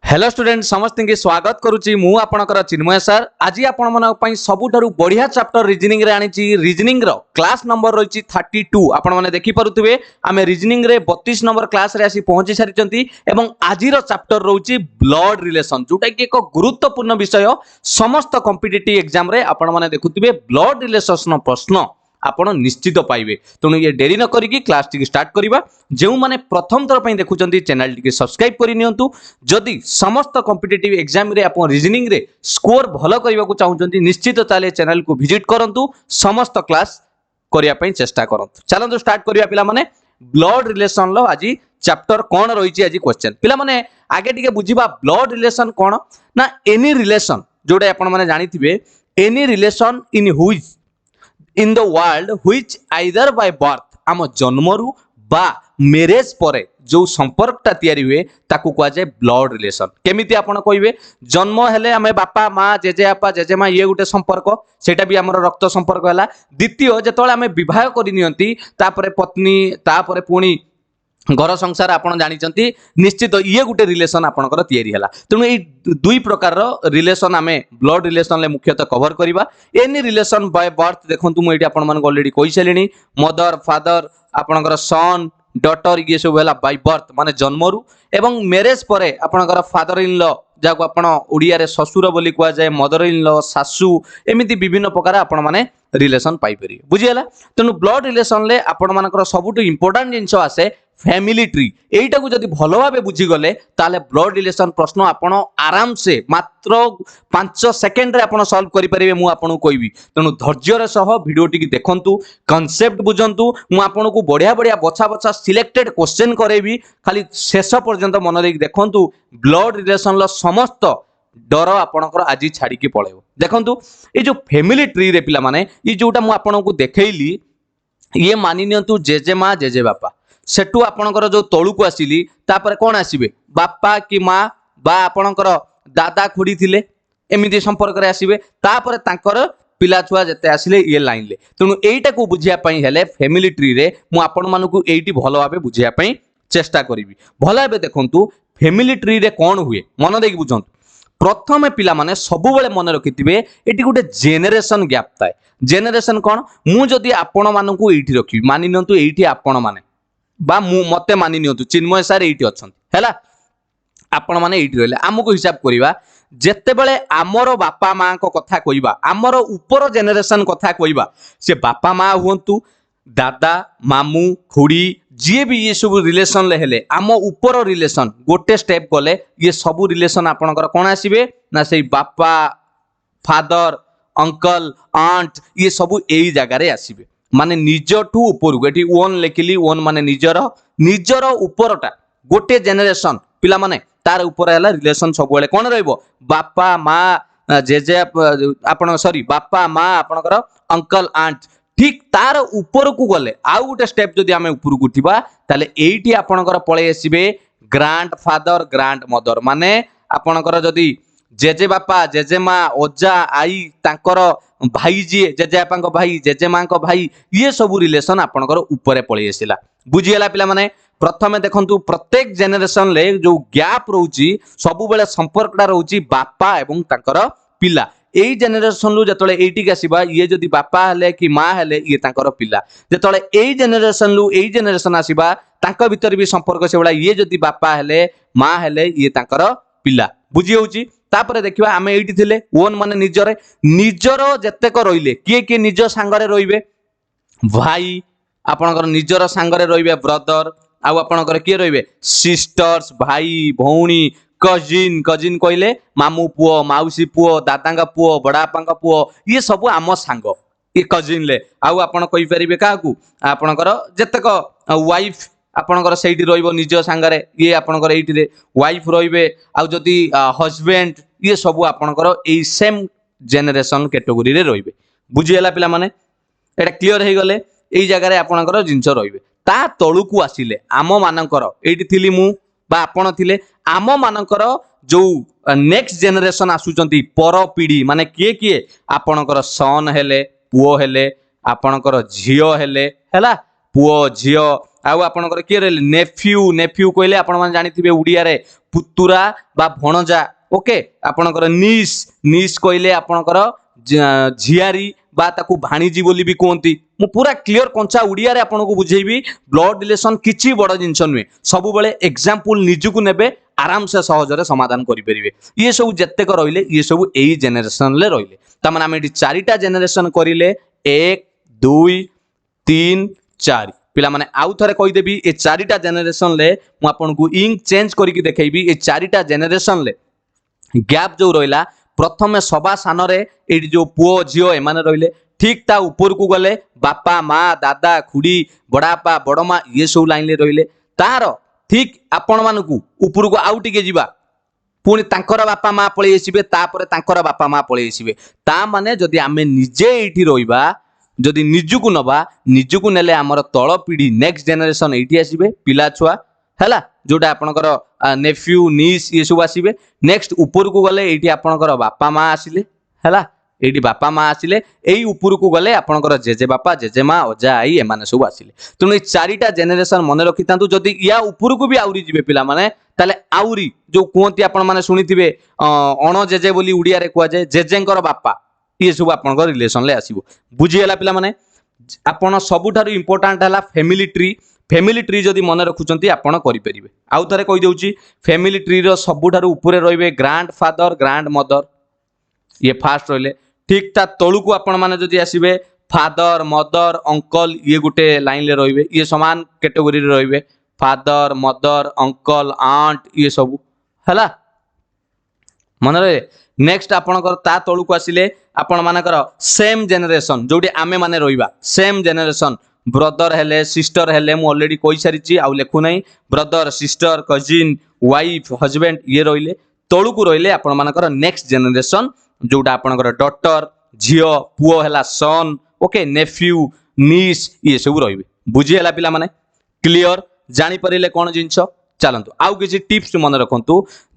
Hello student समस्त के स्वागत करुच्ची मु आपणकर चिन्मय सर आज आपण मन सबुठारु बढ़िया चैप्टर रीजनिंग रे आनी रीजनिंग रो क्लास नंबर रही 32 आपण माने देखि पारुथिबे आमे रीजनिंग रे 32 नंबर क्लास रे आसी पहुंची सारिचंती एवं आजिर चैप्टर रहउची ब्लड रिलेशन जोटा कि एक गुरुत्वपूर्ण विषय समस्त कॉम्पिटिटिव एग्जाम रे आपण माने देखुथिबे ब्लड रिलेशन प्रश्न आपण निश्चित पाइबे तेणु ये डेरी न करिकी क्लास टी स्टार्ट करिबा जेउ माने प्रथम थर पई देखुचंती चैनल टी सब्सक्राइब करि नियंतु जदि समस्त कॉम्पिटिटिव एग्जाम रे आपण रीजनिंग रे स्कोर भलो करबा को चाहउचंती निश्चित ताले चैनल को विजिट करंतु समस्त क्लास करिया पई चेष्टा करंतु चलंतु स्टार्ट करिया पिला माने ब्लड रिलेशन लो आज चैप्टर कोन रहिची आज क्वेश्चन पिला माने आगे टिके बुझिबा ब्लड रिलेशन कोन ना एनी रिलेशन जोडे आपण माने जानिथिबे any relation in which in the world which either by birth आम जन्मरु बा मैरिज परे जो संपर्कटा तैयारी हुए ताकू कह जाए ब्लड रिलेशन केमिति आपण कहिबे जन्म हेले आमे बापा माँ जेजेबापा जेजेमा ये गोटे संपर्क सेटा भी हमर रक्त संपर्क हला द्वितीय जेतोले आमे विवाह करि नियंती तापरे पत्नी तापरे पुणी घर संसार आपण जानिचंती निश्चित ये गोटे रिलेशन आपणकर तैयारी हला तेणु ए दुई प्रकार रिलेशन आमे ब्लड रिलेशन ले मुख्यतः कवर करिबा एनी रिलेशन बाय बर्थ देखंतु मु एटी आपण मन ऑलरेडी कहि सलेनी मदर फादर आपणकर सन डॉटर ये सब हला बाय बर्थ माने जन्मरु एवं मैरिज परे आपणकर फादर इन लॉ जाको आपण ओडिया रे ससुर बोली कुआ जाय मदर इन लॉ सासू एमिति विभिन्न प्रकार आपण माने रिलेशन पाई परि बुझियला तेणु ब्लड रिलेशन ले आपण मानकर सबुटु इंपोर्टेंट जिंस आसे फैमिली ट्री एटा को जदि भलो भाबे बुझी गले ताले ब्लड रिलेशन प्रश्न आपण आराम से मात्र 5 सेकंड रे आपण सॉल्व करि परिबे मु आपण कहबी तेणु धैर्य रे सह वीडियो टी देखंतु कांसेप्ट बुझंतु मु आपण को बढ़िया बढ़िया बछा बछा सिलेक्टेड क्वेश्चन करेबी खाली शेष पर्यंत मन रे देखंतु ब्लड रिलेशन लो समस्त डर आपणकर आज छाड़ी के पळेबो देखंतु ए जो फैमिली ट्री रे पिला माने ये जोटा मु आपण को देखैली ये मानि नियंतु जेजेमा जेजेबापा सेटू आपणकर जो तळु को आसिली तापर कोन आसीबे बापा कि माँ बा आपणकर दादा खुड़ी थिले एमिति संपर्क रे आसीबे तापर तांकर पिला छुआ जते आसिले ये लाइन ले तेणु एइटा को बुझिया पई हेले फैमिली ट्री रे मु आपण मानकु एइटी भलो भाबे बुझिया पई चेष्टा करिवि भलो भाबे देखंतु फैमिली ट्री रे कोन हुए मन देकी बुझंतु प्रथम पिला माने सबु बेले मन रखिथिबे एटी गोटे जेनेरेशन गैप थाए जेनेरेशन कोन मु जदी आपण मानकु एइठी रखिबि मानि नियंतु एइठी आपण माने बा मु मते मानि नियंतु चिन्मय सर एइठी अछंती हैला आपण माने एइठी रहले हमको हिसाब करिबा जेते बेले आमरो बापा माँ को कथा कहिबा आमरो ऊपर जेनेरेशन कथा कहिबा से बापा माँ हुंतु दादा मामू खुड़ी जी भी ये सब रिलेशन ले हेले आम ऊपर रिलेशन गोटे स्टेप गले ये सब रिलेशन आपणकर कोन आसीबे ना से बापा फादर अंकल आंट ये सब एई जगह रे आसीबे माने निज ठू ऊपर एटी ओन लेखिली ओन माने निजर ऊपरटा गोटे जेनेरेशन पिला माने तार ऊपर हला रिलेशन सब बेले कोन रहइबो बापा माँ जेजे आपण सॉरी बापा माँ आपणकर अंकल आंट ठीक तार ऊपर को गले आउ गोटे स्टेप जदि आमे ऊपर को उठिबा ताले एइठी आपणकर पळे आसीबे ग्रांड फादर ग्रांड मदर माने आपणकर जदि जेजे बापा जेजे माँ ओजा आई तांकर भाई जी जेजे बापा भाई जेजे माँ भाई ये सब रिलेशन आपणकर ऊपर पळे आसिला बुझियला पिला माने प्रथमे देखंतु प्रत्येक जेनेरेशन ले जो गैप रहउची सब बेले संपर्कटा रहउची बापा एवं तांकर पिला एई जेनेरेशन लु जतले एइटिक आसीबा ये जदि बापा हले कि माँ हले ये तांकर पिला जतले एई जेनेरेशन लु एई जेनेरेशन आसीबा तांक भीतर भी संपर्क सेबला ये जदि बापा हले माँ हले ये तांकर पिला बुझी होउची तापरे देखिबा आमे एइटी थिले ओन माने निजर जतेक रहिले किए निज सांगरे रहिबे भाई आपणकर निजर सांगरे रहिबे ब्रदर आ आपणकर किए रहिबे सिस्टर्स भाई भौणी कजिन कजिन कहले मामू पुओ माउसी पुओ दादांगा पुओ बड़ापांगा पुओ ये सब आम सांग ये कजिन ले आउ आपण कहि परिबे काकू आपणकर जतेक वाइफ आपणकर सेठी रहिबो निज सांगरे ये आपणकर एठी रे वाइफ रहिबे आउ जदी हस्बैंड ये सब आपणकर ए सेम जेनेरेशन कैटेगरी रे रहिबे बुझियला पिला माने एटा क्लियर हे गले एई जगह रे आपणकर जिंस रहिबे ता तळु को आसीले आम मानकर एठी थिली मु बा आपण थिले आम मानकर जो नेक्स्ट जेनेरेशन आसुचंती पर पीढ़ी माने किए किए आपणकर सन हेले पुओ हेले आपणकर झियो हेले हैला पुओ झियो आउ आपनकर किए रहिले नेफ्यू नेफ्यू कहले आपण माने जानिथिबे उड़िया रे पुतुरा बा भणजा ओके आपनकर नीस नीस कहले आपनकर झियारी बा ताकू भाणीजी बोली भी कहती मु पूरा क्लियर कंचा उड़िया रे आपनको बुझेबी ब्लड रिलेशन किछि बड़ जिंस नुहे सब बेले एग्जांपल निजुकु नेबे आराम से सहजरे समाधान करि परिबे ये सब जत्तेक रहिले ये सब एई जेनेरेशन ले रहिले त माने हम एटी चारिटा जेनेरेशन करिले 1 2 3 4 पिला माने आउ थरे कहि देबी ए चारिटा जेनेरेशन ले मु आपनको इंक चेंज करिकि देखैबी ए चारिटा जेनेरेशन ले गैप जो रहिला प्रथमे सभा सानरे एटी जो पुओ झियो एमाने रहिले ठीक ता ऊपर को गले बापा माँ दादा खुड़ी बड़ापा बड़मा ये सब लाइन ले रहिले तार ठीक आपण मानकू ऊपर को आउ टिके जिबा पुणी तांकर बापा माँ पळै आसीबे तापरे तांकर बापा माँ पळै आसीबे ता माने जदि आमे निजे एठी रहिबा जदि निजुकू नबा निजुकू नेले हमर तळ पीढ़ी नेक्स्ट जेनेरेशन एठी आसीबे पिला छुआ हैला जोटा आपनकर नेफ्यू नीस ये सब आसीबे नेक्स्ट ऊपर को गले एठी आपनकर बापा माँ आसीले हैला एठी बापा माँ आसिले एई ऊपर को गले आपनकर जेजे बापा जेजे माँ अजा आई एमाने सब आसिले तेणु ए चारिटा जेनेरेशन मन रखितांतु जदि या ऊपर को भी आउरी जिबे पिला माने ताले आउरी जो कोंती आपण माने सुनिथिबे अण जेजे बोली उड़िया रे कुआ जाय जेजेंकर बापा ये सब आपनकर रिलेशन ले आसीबो बुझी हला पिला माने आपण सबुठारु इंपोर्टेंट हला फैमिली ट्री जदि मन रखुचंती आपण करि परिबे आउ थरे कहि देउची फैमिली ट्री रो सबुठारु ऊपर रहिबे ग्रैंड फादर ग्रैंड मदर ये फास्ट रहिले ठीक ता तळु को आपण माने जदि आसीबे फादर मदर अंकल ये गुटे लाइन ले रहिबे ये समान कैटेगरी रे रहिबे फादर मदर अंकल आंट ये सब हला मन रे नेक्स्ट आपनकर ता तळु को आसिले आपण मानकर सेम जेनेरेशन जोडी आमे माने रहिबा सेम जेनेरेशन ब्रदर हेले सिस्टर हेले मु ऑलरेडी कहि सारिची आ लेखु नै brother sister cousin wife husband ये रहिले तळु को रहिले आपण मानकर नेक्स्ट जेनेरेशन जोटा आपनकर डॉटर झियो पुओ हैला सन ओके नेफ्यू नीस ये सब रहिबे बुझी हैला पिला माने क्लियर जानि परिले कोन जिंस चलंतु आउ किछि टिप्स मन रखंतु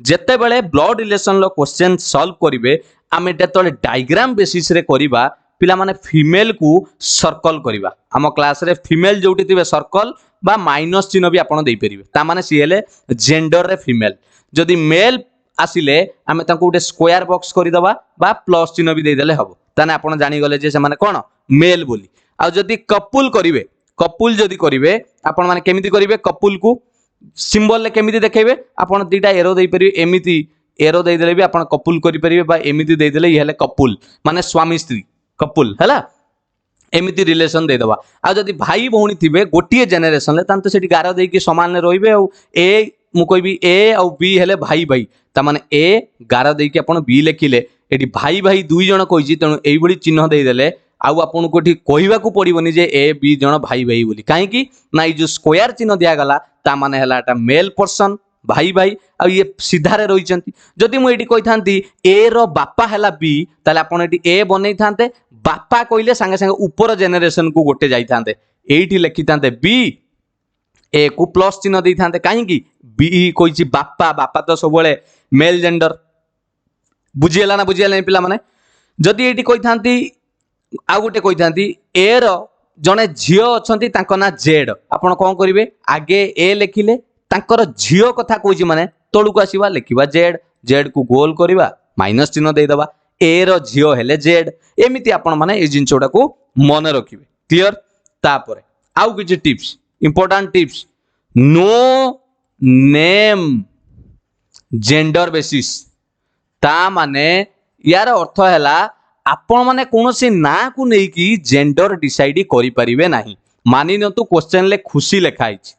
जेते बेले ब्लड रिलेशन लो क्वेश्चन सॉल्व करिवे आमे तेतले डायग्राम बेसिस रे करिबा पिला माने फीमेल को सर्कल करिबा हम क्लास रे फीमेल जोटी थिबे सर्कल बा माइनस चिन्ह भी आपण देई परिबे ता माने सी हेले जेंडर रे फीमेल जदि मेल आसिले आमे तांको उटे स्क्वायर बॉक्स करि दबा बा प्लस चिन्ह भी देई देले हबो ताने आपण जानि गले जे से माने कोन मेल बोली आ जदि कपुल करिवे कपुल जदि करिवे आपण माने केमिति करिवे कपुल को सिंबल ले केमिति देखेबे आपण दीटा एरो देई परिबे एमिति एरो देई देले भी आपण कपुल करि परिबे बा एमिति देई देले इ हेले कपुल माने स्वामी स्त्री कपुल हैला एमिति रिलेशन दे दबा आ जदि भाई भौणी थिबे गोटिए जेनेरेशन ले तांते सेठी गारो देई कि समान ले रहिबे आ ए मु कहबी ए आ बी हेले भाई भाई ता माने ए गारो देई कि आपण बी लेखिले एठी भाई भाई दुई जण कहिछि तेनु एई बडी चिन्ह देई देले आउ आपन को एठी कहिबा को पड़िबनी जे ए बी जण भाई भाई बोली काहे कि ना ई जो स्क्वायर चिन्ह दिया गला ता माने हला एटा मेल पर्सन भाई भाई आ ये सीधारे रहिचंती जदि मु एठी कहिथांती ए रो बापा हला बी ताले आपन एठी ए बनै थांते बापा कहिले संगे संगे ऊपर जेनेरेशन को गोटे जाई थांते एठी लिखि थांते बी ए को प्लस चिन्ह देई थांते काहे कि बी कहिछि बापा बापा तो सबले मेल जेंडर बुझियला ना बुझियला नै पिला माने जदि एठी कहिथांती आ गोटे कहिथांती ए रो जने झियो अछंती तांको ना जेड आपण कोन करिवे आगे ए लेखिले तांकर झियो कथा कहिछि माने तळु को आसीबा लेखिबा जेड जेड को गोल करिबा माइनस चिन्ह देई दबा ए रो झियो हेले जेड एमिति आपण माने ए जिंचोडा को मन रखिबे क्लियर तापरे आउ किछि tips important tips no name gender basis ता माने यार अर्थ हैला आपण माने कोनोसी ना को नै कि जेंडर डिसाइड करि परिबे नाही मानि नतु क्वेश्चन ले खुशी लेखा आइछि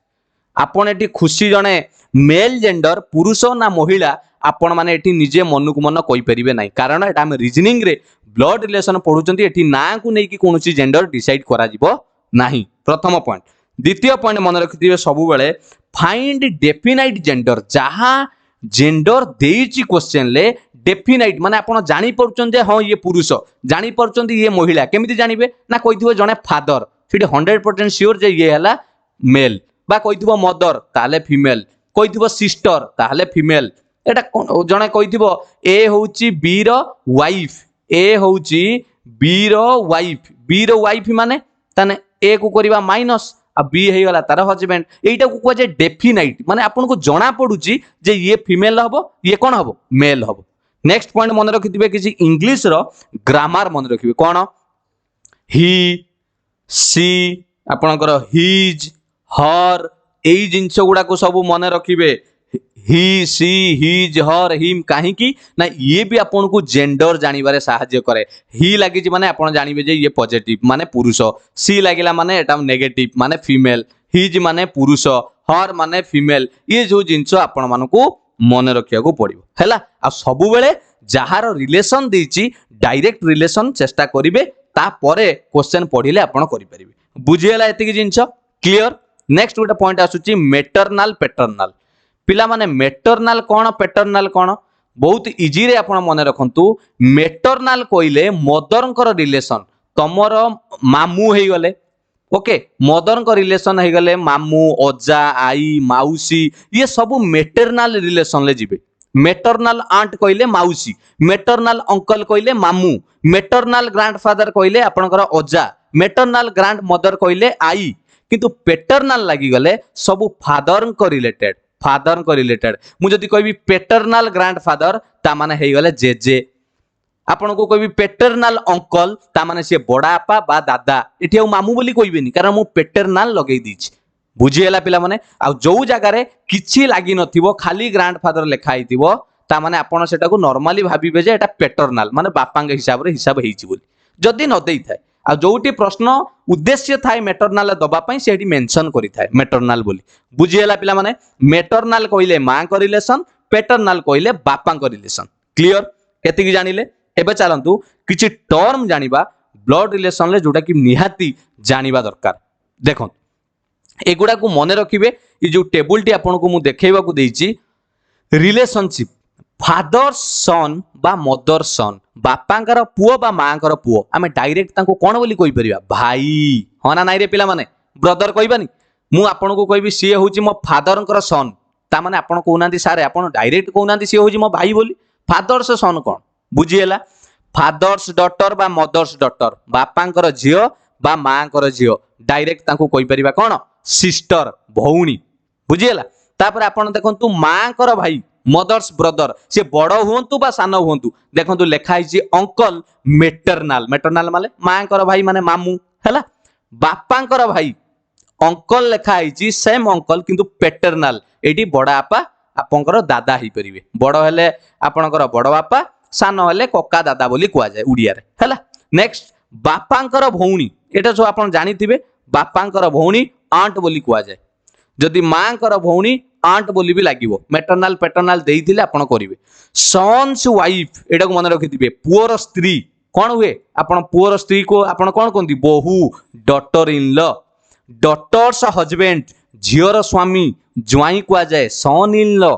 आपण एटी खुशी जने मेल जेंडर पुरुष ना महिला आपण माने एटी निजे मन को मन कहि परिबे नाही कारण एटा हम रीजनिंग रे ब्लड रिलेशन पढुचंती एटी ना को नै कि कोनोसी जेंडर डिसाइड करा जिवो नाही प्रथम पॉइंट द्वितीय पॉइंट मन रखिथिबे सबु बेले फाइंड डेफिनाइट जेंडर जहा जेंडर देइछि क्वेश्चन ले डेफिनाइट माने आपण जानि परचन जे हां ये पुरुष जानि परचन ये महिला केमिति जानिबे ना कहिथिबो जने फादर सेठी 100% श्योर जे ये हला मेल बा कहिथिबो मदर ताले फीमेल कहिथिबो सिस्टर ताले फीमेल एटा जने कहिथिबो ए होउची बी रो वाइफ ए होउची बी रो वाइफ माने ताने ए को करिबा माइनस आ बी हे गला तार हजबैंड एटा को कुआ जे डेफिनाइट माने आपन को जणा पडुची जे ये फीमेल हबो ये कोन हबो मेल हबो। नेक्स्ट पॉइंट मन रखिथिबे किछि इंग्लिश रो ग्रामर मन रखिबे कोन ही सी आपनकर हिज हर एई जिंस गुडा को सब मन रखिबे ही सी हिज हर हिम काहे की ना ये भी आपन को जेंडर जानिबारे सहाय्य करे। ही लागी माने आपन जानिबे जे ये पॉजिटिव माने पुरुष सी लागिला माने एटा नेगेटिव माने फीमेल हिज माने पुरुष हर माने फीमेल ये जो जिंस आपन मानको को मन रखिया को पड़िबो हैला। आ सबु बेले जहार रिलेशन देछि डायरेक्ट रिलेशन चेष्टा करिवे ता परे क्वेश्चन पढिले आपन करि परिबे बुझियला एतिकी जिंस क्लियर। नेक्स्ट गोटे पॉइंट आसुची मेटरनाल पैटर्नल पिला माने मेटरनाल कोन पैटर्नल कोन बहुत इजी रे आपन मन रखंतु। मेटरनाल कोइले मदरंकर रिलेशन तमर मामू हे गले ओके मदर को रिलेशन है गले मामू अजा आई माउसी ये सब मेटरनाल रिलेशन ले जिबे। मेटरनाल आंट कहले माउसी मेटरनाल अंकल कहले मामू मेटरनाल ग्रांडफादर कहले आपनकर अजा मेटरनाल ग्रांड मदर कहले आई किंतु पेटरनाल लागि गले सब फादर को रिलेटेड मु जदी कहबी पेटरनाल ग्रांडफादर ता माने हे गले जेजे आपन को कोई पेटरनाल अंकल ता माने से बड़ा आपा बा दादा एठी आ मामू बोली कहबेनी कारण मु पेटरनाल लगेई दीछि बुझिएला पिला माने आ जो जगह रे किछि लागि नथिबो खाली ग्रांडफादर लेखा हिथिबो ता माने आपन सेटा को नॉर्मली भाबिबे जे एटा पेटरनाल माने बापांग हिसाब रे हिसाब हेछि बोली जदी न देई थाए आ जोटी प्रश्न उद्देश्य थाए मेटरनाल दबा पई सेठी मेंशन करि थाए मेटरनाल बोली बुझिएला पिला माने मेटरनाल कहिले मां को रिलेशन पेटरनाल कहिले बापांग को रिलेशन क्लियर एति की जानिले। एबे चलंतु किछि टर्म जानिबा ब्लड रिलेशन ले जोटा कि निहाती जानिबा दरकार देखो एगुडा को मने रखिबे ये जो टेबल टी आपन को मु देखेबा को देइछि रिलेशनशिप फादर सन बा मदर सन बापांकर पुओ बा मांकर पुओ आमे डायरेक्ट तांको कोन बोली कहि परिबा भाई हना नाइ रे पिला माने ब्रदर कहिबानी मु आपन को कहबी सी होची मो फादरकर सन ता माने आपन कोनांती सारे आपन डायरेक्ट कोनांती सी होची मो भाई बोली फादर से सन कोन बुझिएला फादर्स डॉटर बा मदर्स डॉटर बापांकर झियो बा मांकर झियो डायरेक्ट तांको कहि परिबा कोन सिस्टर भौणी बुझिएला। तापर आपण देखंतु मांकर भाई मदर्स ब्रदर से बड़ हुंतु बा सान हुंतु देखंतु लेखा हिची अंकल मेटरनाल मेटरनाल माने मांकर भाई माने मामू हैला बापांकर भाई अंकल लेखा हिची सेम अंकल किंतु पेटरनाल एटी बड़ा आपा आपनकर दादा ही परिबे बड़ हेले आपनकर बड़ बापा सान हेले कक्का दादा बोली कुआ जाय उड़िया रे हैला। नेक्स्ट बापांकर भौणी एटा जो आपण जानिथिबे बापांकर भौणी आंट बोली कुआ जाय जदि मांकर भौणी आंट बोली भी लागिवो मेटरनाल पेटरनाल देइथिले आपण करिवे। सन्स वाइफ एटा को मन रखिथिबे पुअर स्त्री कोन हुए आपण पुअर स्त्री को आपण कोन कोंती बहु daughter in law daughter's husband झियर स्वामी ज्वाई कुआ जाय सन इन लॉ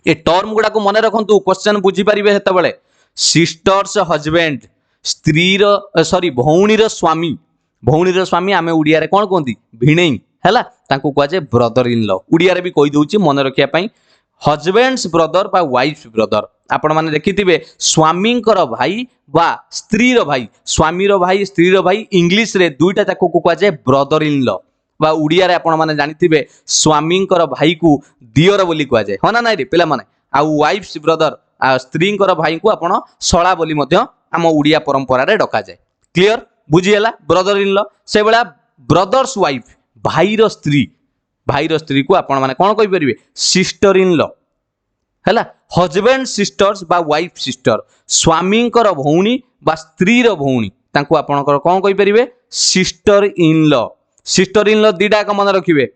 ए टर्म गुडा को मन रखंतु क्वेश्चन बुझी परिबे हेते बेले सिस्टर्स हस्बैंड स्त्री रो सॉरी भौणी रो स्वामी आमे उड़िया रे कोन कोंती भिणेई हैला तांको कुआ जाय ब्रदर इन लॉ उड़िया रे भी कहि दउची मन रखिया पई हस्बैंड्स ब्रदर बा वाइफ ब्रदर आपण माने देखिथिबे स्वामींकर भाई बा स्त्री रो भाई स्वामी रो भाई स्त्री रो भाई इंग्लिश रे दुईटा ताको कुआ जाय ब्रदर इन लॉ बा उड़िया रे आपण माने जानिथिबे स्वामींकर भाई को दियर बोली कुआ जाय हना नाइ रे पिला माने आ वाइफ्स ब्रदर आ स्त्रींकर भाई को आपण सळा बोली मध्य आम उड़िया परंपरा रे डका जाय क्लियर बुझिएला ब्रदर इन लॉ से बेला ब्रदर्स वाइफ भाई रो स्त्री को आपण माने कोन कहि परिबे सिस्टर इन लॉ हैला हस्बैंड सिस्टर्स बा वाइफ सिस्टर स्वामींकर भौणी बा स्त्री रो भौणी तांको आपणकर कोन कहि परिबे सिस्टर इन लॉ दीटा का मन रखिबे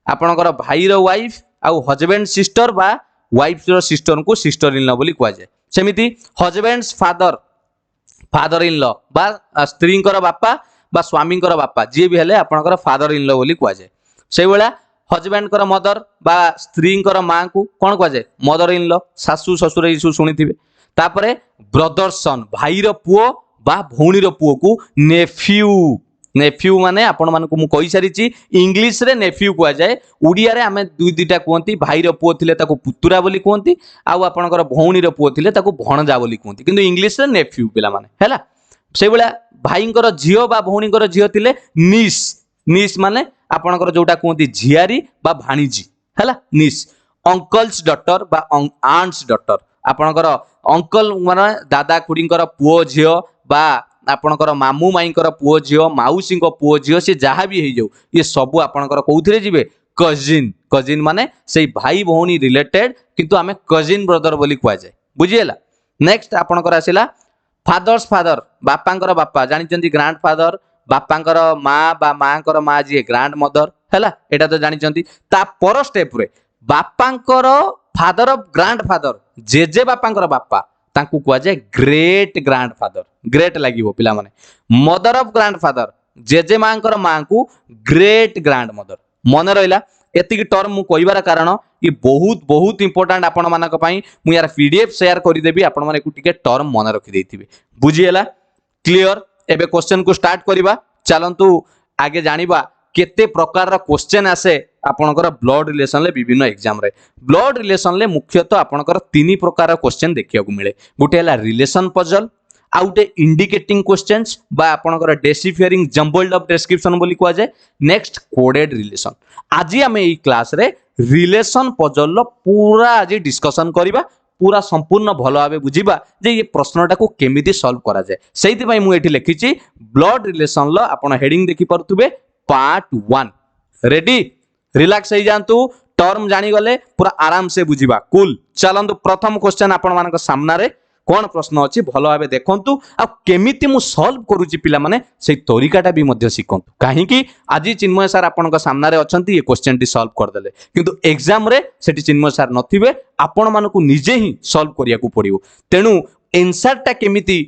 आपणकर भाई रो वाइफ आउ हस्बैंड सिस्टर बा वाइफ रो सिस्टर को सिस्टर इन लॉ बोली कुआ जाय। सेमिति हस्बैंड्स फादर इन लॉ बा स्त्रींकर बापा बा स्वामींकर बापा जे भी हेले आपणकर फादर इन लॉ बोली कुआ जाय। से बेला हस्बैंड कर मदर बा स्त्रींकर मां को कोन कुआ जाय मदर इन लॉ सासू ससुर इसु सुनिथिबे। तापरे ब्रदर सन भाई रो पुओ बा भौणी रो पुओ को नेफ्यू माने आपण मान को मु कहि सारिची इंग्लिश रे नेफ्यू कुआ जाय उड़िया रे आमे दुई दुईटा कहंती भाई रो पुओ थिले ताको पुतुरा बोली कहंती आउ आपणकर भौणी रो पुओ थिले ताको भणजा बोली कहंती किंतु इंग्लिश रे नेफ्यू पिला माने हैला। से बेला भाईंकर झियो बा भौणीकर झियो थिले नीस माने आपणकर जोटा कहते झियारी बा भाणीजी है निश अंकल्स डॉटर बा आंट्स डॉटर आपणकर अंकल माने दादा खुड़ींकर पुओ झियो बा आपणकर मामू माईंकर पुओ झियो माउसी पुओ झियो से जहाँ भी हो ये सब आपणकर कौथिरे जिवे कजिन कजिन माने से भाई भौणी रिलेटेड किंतु आमे कजिन ब्रदर बोली कुआ जाए बुझीला। नेक्स्ट आपणकर आसिला फादर्स फादर बापांकर बापा जानिचंती ग्रांड फादर बापांकर माँ बा मांकर माँ जी ग्रांड मदर हैला एटा तो जानिचंती ता पर स्टेप रे बापांकर फादर ऑफ ग्रांड फादर जेजे बापांकर बापा तांकू कुआ जाए ग्रेट ग्रांड फादर ग्रेट लागिवो पिला माने मदर ऑफ ग्रांड फादर जेजे मांकर मां को ग्रेट ग्रांड मदर मन रहिला एतिक टर्म मु कहबार कारण ये बहुत बहुत इंपोर्टेंट आपण मानक पई मु यार पीडीएफ शेयर करि देबी आपण माने को टिके टर्म मन रखि देथिबे बुझिएला क्लियर। एबे क्वेश्चन को स्टार्ट करिबा चलंतु आगे जानिबा केते प्रकार रा क्वेश्चन आसे आपनकर ब्लड रिलेशन ले विभिन्न एग्जाम रे ब्लड रिलेशन ले मुख्यतः आपनकर तीन प्रकार रा क्वेश्चन देखिया को मिले गुटे हला रिलेशन पजल आउटे इंडिकेटिंग क्वेश्चंस बा आपनकर डेसिफियरिंग जंबल्ड अप डिस्क्रिप्शन बोली कुआ जाए। नेक्स्ट कोडेड रिलेशन आज आम ये क्लास रे रिलेशन पजल पूरा आज डिस्कशन करिबा पूरा संपूर्ण भल भाव बुझा जे ये प्रश्नटा को केमिति सॉल्व करा जाए सेइति मु एठी लिखिछि ब्लड रिलेशन लो आपण हेडिंग देखि परथुबे पार्ट 1 रेडी रिलैक्स हो जातु टर्म जानी गले पूरा आराम से बुझिबा कूल चलंतु प्रथम क्वेश्चन आपण मानक सामना रे कौन प्रश्न अच्छी भल भाव देखु आ केमिति मु सॉल्व करूची पिला माने से तरीकाटा भी मध्य शिखंतु कहीं आज चिन्मय सार आपण सामना रे अछंती ये क्वेश्चन टी सॉल्व कर देले किंतु एग्जाम रे सेठी चिन्मय सार नथिबे आपण मानकु निजे ही सॉल्व करिया को पड़िबो तेनु आंसर टा केमिति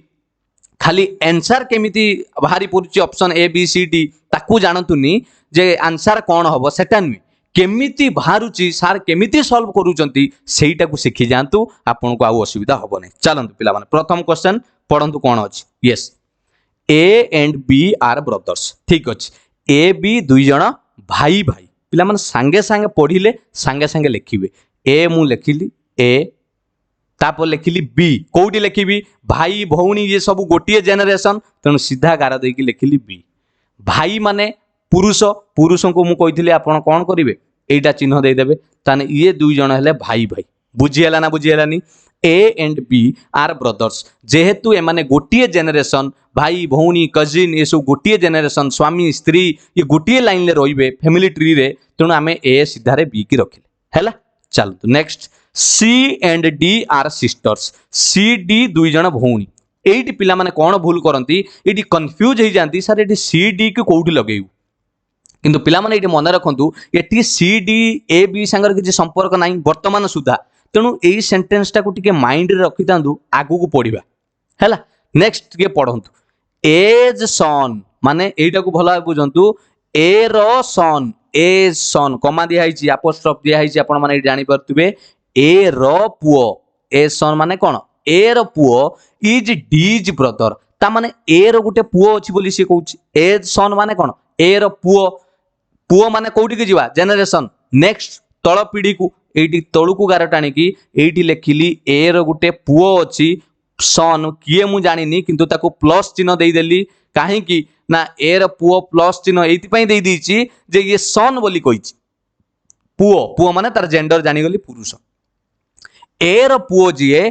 खाली आंसर केमिति बाहरी पड़ुची option A B C D ताकू जानतुनी जे आंसर कौन हबो सेटा नुई केमिति बाहरुची सार केमिति सॉल्व करूचंती सेटा को सिखि जानतु आपन को आउ असुविधा हबो नै चलंतु पिला माने प्रथम क्वेश्चन पढंतु कोन अछि yes A and B are brothers ठीक अछि ए बी दुई जण भाई भाई पिला माने संगे संगे पढिले संगे संगे लिखिबे ए मु लिखिली ए तापर लिखिली बी कोउटी लिखिबी भाई भौणी ये सब गोटिए जेनरेशन तेनु सीधा गार देकी लिखिली बी भाई माने पुरुष पुरुषों को मु कहिथिले आपण कोन करिवे एटा चिन्ह दे देबे ताने ये दुई जण हेले भाई भाई बुझिएला ना बुझिएलानी A and B are brothers जेहेतु ए माने गोटिए जेनरेशन भाई भौणी कजिन ये सब गोटिए जेनरेशन स्वामी स्त्री ये गोटिए लाइन ले रहिबे फैमिली ट्री रे तेनु आमे ए सीधा रे बी की रखिले हैला चलतु next C and D are sisters C D दुई जण भौणी एइटी पिला माने कोन भूल करंती एइटी कंफ्यूज हो जांती सर एइटी सी डी को कोउठी लगेयु किंतु पिला माने ये मन रखु ये सी डी ए बी सांगर किसी संपर्क ना वर्तमान सुधा तेणु यही सेंटेंसटा को टिके माइंड रे रखि थांदु आगु को पढिबा हैला नेक्स्ट के पढंतु एज सन माने एटा को भला बुझंतु ए रो सन एज सन कमा दिया हिची अपोस्ट्रोफ दिया हिची आपण माने जानि परतुबे ए रो पुओ एज सन माने कोन ए रो पुओ इज डीज ब्रदर ता माने ए रो गुटे पुओ अछि बोली से कहूची एज सन माने कोन ए रो पुओ पुओ माने कोउठी के जीवा जेनरेशन नेक्स्ट तळ पीढ़ी को एटी तळु को गार टाणी की एटी लेखिली ए रो गुटे पुओ अछि सन किए मु जानिनी किंतु ताको प्लस चिन्ह देई देली काहे की ना ए रो पुओ प्लस चिन्ह एति पई देई दीची जे ये सन बोली कहिची पुओ पुओ माने तार जेंडर जानि गली पुरुष ए रो पुओ जिए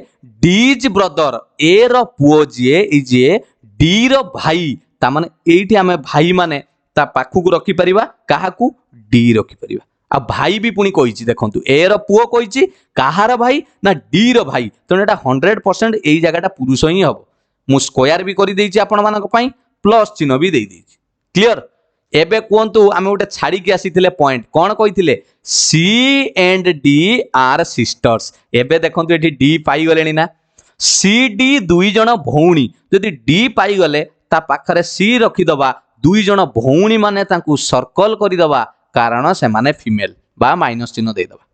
डीज ब्रदर ए रो पुओ जिए इजे डी रो भाई ता माने एठी हमें भाई माने ता पाखु को रखि परिबा काहा को डी रखि परिबा आ भाई भी पुनी कहिची देखंतु ए रो पुओ कहिची काहार भाई ना डी रो भाई तो एटा 100% एई जगहटा पुरुष ही हबो मु स्क्वायर भी करि देइची आपण मानक पई प्लस चिन्ह भी देई देइची क्लियर एबे कोंतु आमे उटे छाडी के आसीथिले पॉइंट कोन कहिथिले C and D are sisters एबे देखंतु एठी डी पाई गलेनी ना सी डी दुई जण भौणी जदि डी पाई गले ता पाखरे सी रखि दबा दुई जण भौणी माने तांकु सर्कल करि दबा कारण से माने फीमेल बा माइनस चिन्ह दे दबा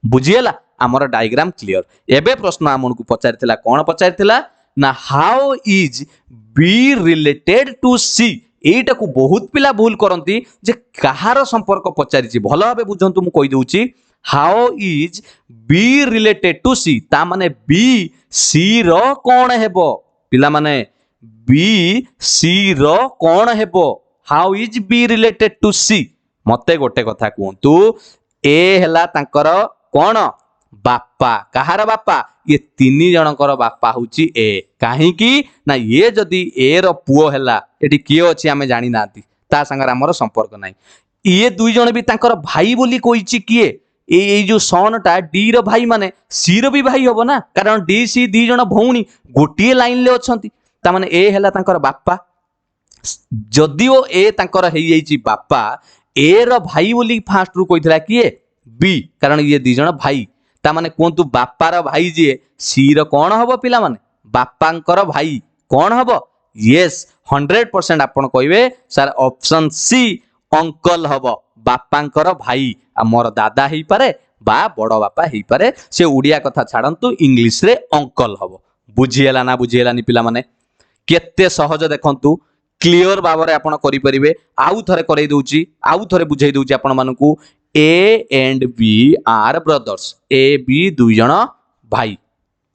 बुझिएला हमर डायग्राम क्लियर एबे प्रश्न हमनकु पचारिथिला कोन पचारिथिला ना how is B related to C एटा को बहुत पिला भूल करंती जे कहार संपर्क पचारिछि भलो भाबे बुझंतु मु कहि दउची how is B related to C ता माने बी सी रो कोन हेबो पिला माने बी सी रो कोन हेबो how is B related to C मते गोटे कथा कहतु ए हैला तांकर कोन बापा कहार बापा ये तीन जनकर बापा होची ए कहीं ना ये जदि ए रो पुओ हैला एटी किए अछि आमे जानि नाती ता संगर हमर संपर्क नाही ये दुई जन भी तांकर भाई बोली कहिची किए ए जो सन टा डी रो भाई माने सी रो भी भाई होबो ना कारण डी सी दी जन भौणी गोटिए लाइन ले अछंती ता माने ए हैला तांकर बापा जदिओ ए तांकर हेई जाईची बापा ए रो भाई बोली फास्ट रु कहितला किए बी कारण ये दी जन भाई ता माने कोंतु बापार भाई जी सी रो कोन हबो पिला माने बापांकर भाई कोन हबो यस 100% आपण कहबे सर ऑप्शन सी अंकल हबो बापांकर भाई आ मोर दादा हेई पारे बा बड़ बापा हेई पारे से उड़िया कथा छाड़ंतु इंग्लिश रे अंकल हबो बुझिएला ना बुझिएलानी पिला माने केते सहज देखंतु क्लियर भाବରେ ଆପଣ କରିପାରିବେ आउ थरे करै दउची आउ थरे बुझाई दउची आपण मानकू A and B are brothers A B दुई जण भाई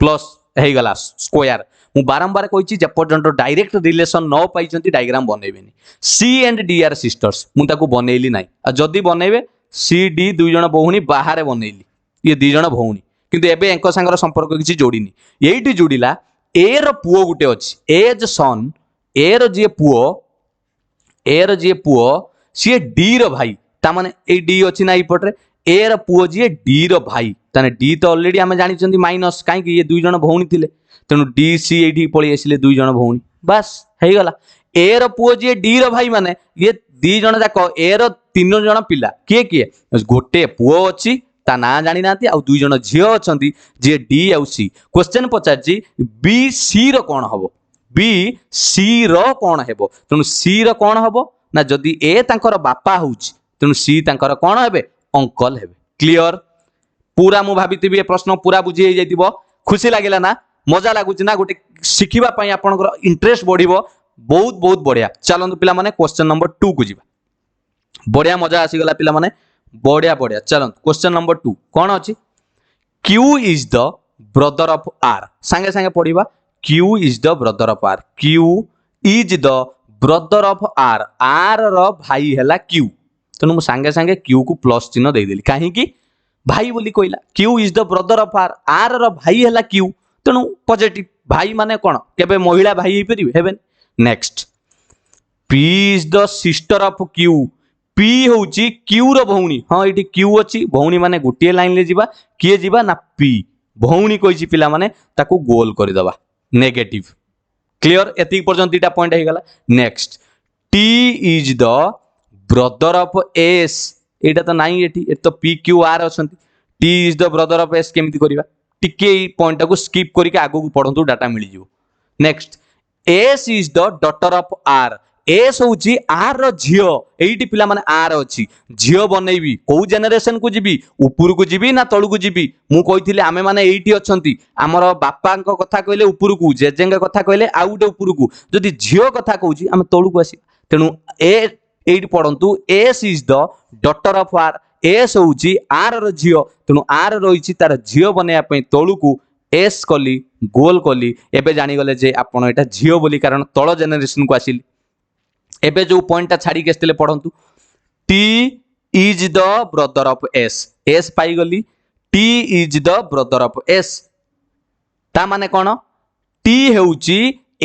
प्लस हे गला स्क्वायर मु बारंबार कहिची जे पर्यंत डायरेक्ट रिलेशन न पाइचंती डायग्राम बनेबेनी C and D are sisters मु ताको बनेइली नाही आ जदी बनेबे सी डी दुई जण भौणी बाहर बनेइली ये दुई जण भौणी किंतु एबे एंको संगर संपर्क किछि जोड़ीनी एइटी जोड़ीला ए रो पुओ गुटे अछि एज सन ए रो जी पुओ सी डी रो भाई ता माने ए डी अछि ना इपटरे ए रो पुओ जी डी रो भाई ताने डी तो ऑलरेडी आमे जानि चंदी माइनस काहे कि ये दुई जण भौणी थिले तेनु डी सी एठी पळी आसिले दुई जण भौणी बस हेई गला ए रो पुओ जी डी रो भाई माने ये दी जण जाको ए रो तीन जण पिला किए किए गोटे पुओ अछि ता ना जानि नाती आ दुई जण झियो अछंती जे डी आ सी क्वेश्चन पचारची बी सी रो कोन हबो बी सी रो कोन हेबो तेनु सी रो कोन हबो ना जदी ए तांकर बापा होउची तेनु सी तांकर कोन हेबे अंकल हेबे क्लियर पूरा मु भाबितिबी ए प्रश्न पूरा बुझी हे जाइतिबो खुशी लागिला ना मजा लागुची ना गोटे शिखिबा पई आपनकर इंटरेस्ट बढ़िबो बहुत बहुत बढ़िया चलंतु पिला माने क्वेश्चन नंबर 2 को जिबा बढ़िया मजा आसी गला पिला माने बढ़िया बढ़िया चलंतु क्वेश्चन नंबर 2 कोन अछि Q is the brother of R संगे संगे पढिबा Q is the brother of R. Q is the brother of R. R रो भाई हैला Q. तेनु मु संगे संगे Q को प्लस चिन्ह दे देली काहे कि भाई बोली कहला Q is the brother of R. R रो भाई हैला Q. तेनु पॉजिटिव भाई माने कोन केबे महिला भाई हे परिबे हेबेन next P is the sister of Q. P होउची Q रो भौणी हां एठी Q अछि भौणी माने गुटिए लाइन ले जिबा किए जिबा ना P भौणी कहिची पिला माने ताको गोल करि दबा नेगेटिव क्लियर एति पर्यंत दीटा पॉइंट हे गला next T is the brother of S एटा तो नाही एठी ए तो P Q R अछंती T is the brother of S केमिति करिबा टिके ई पॉइंट को स्किप करिके आगो को पढंतु डाटा मिलि जिवो next S is the daughter of R S होउची आर रो झियो एइटी पिला माने आर अछि झियो बनेइबी को जेनरेशन को जिबी ऊपर को जिबी ना तळु को जिबी मु कहिथिले आमे माने एइटी अछंती हमर बापा को कथा कहले ऊपर को जेजेंग कथा कहले आ उडे ऊपर को जदी झियो कथा कहूची आमे तळु को आसी तेनु ए एइटी पढंतु S is the daughter of R S होउची आर रो झियो तेनु आर रोइची तार झियो बनेया पई तळु को एस कली गोल कली एबे जानि गले जे आपण एटा झियो बोली कारण तळ जेनरेशन को आसिली एबे जो पॉइंट छाड़ी के पढ़ंतु T is the brother of S S पाई गली T is the brother of S ता माने कोन T हेउची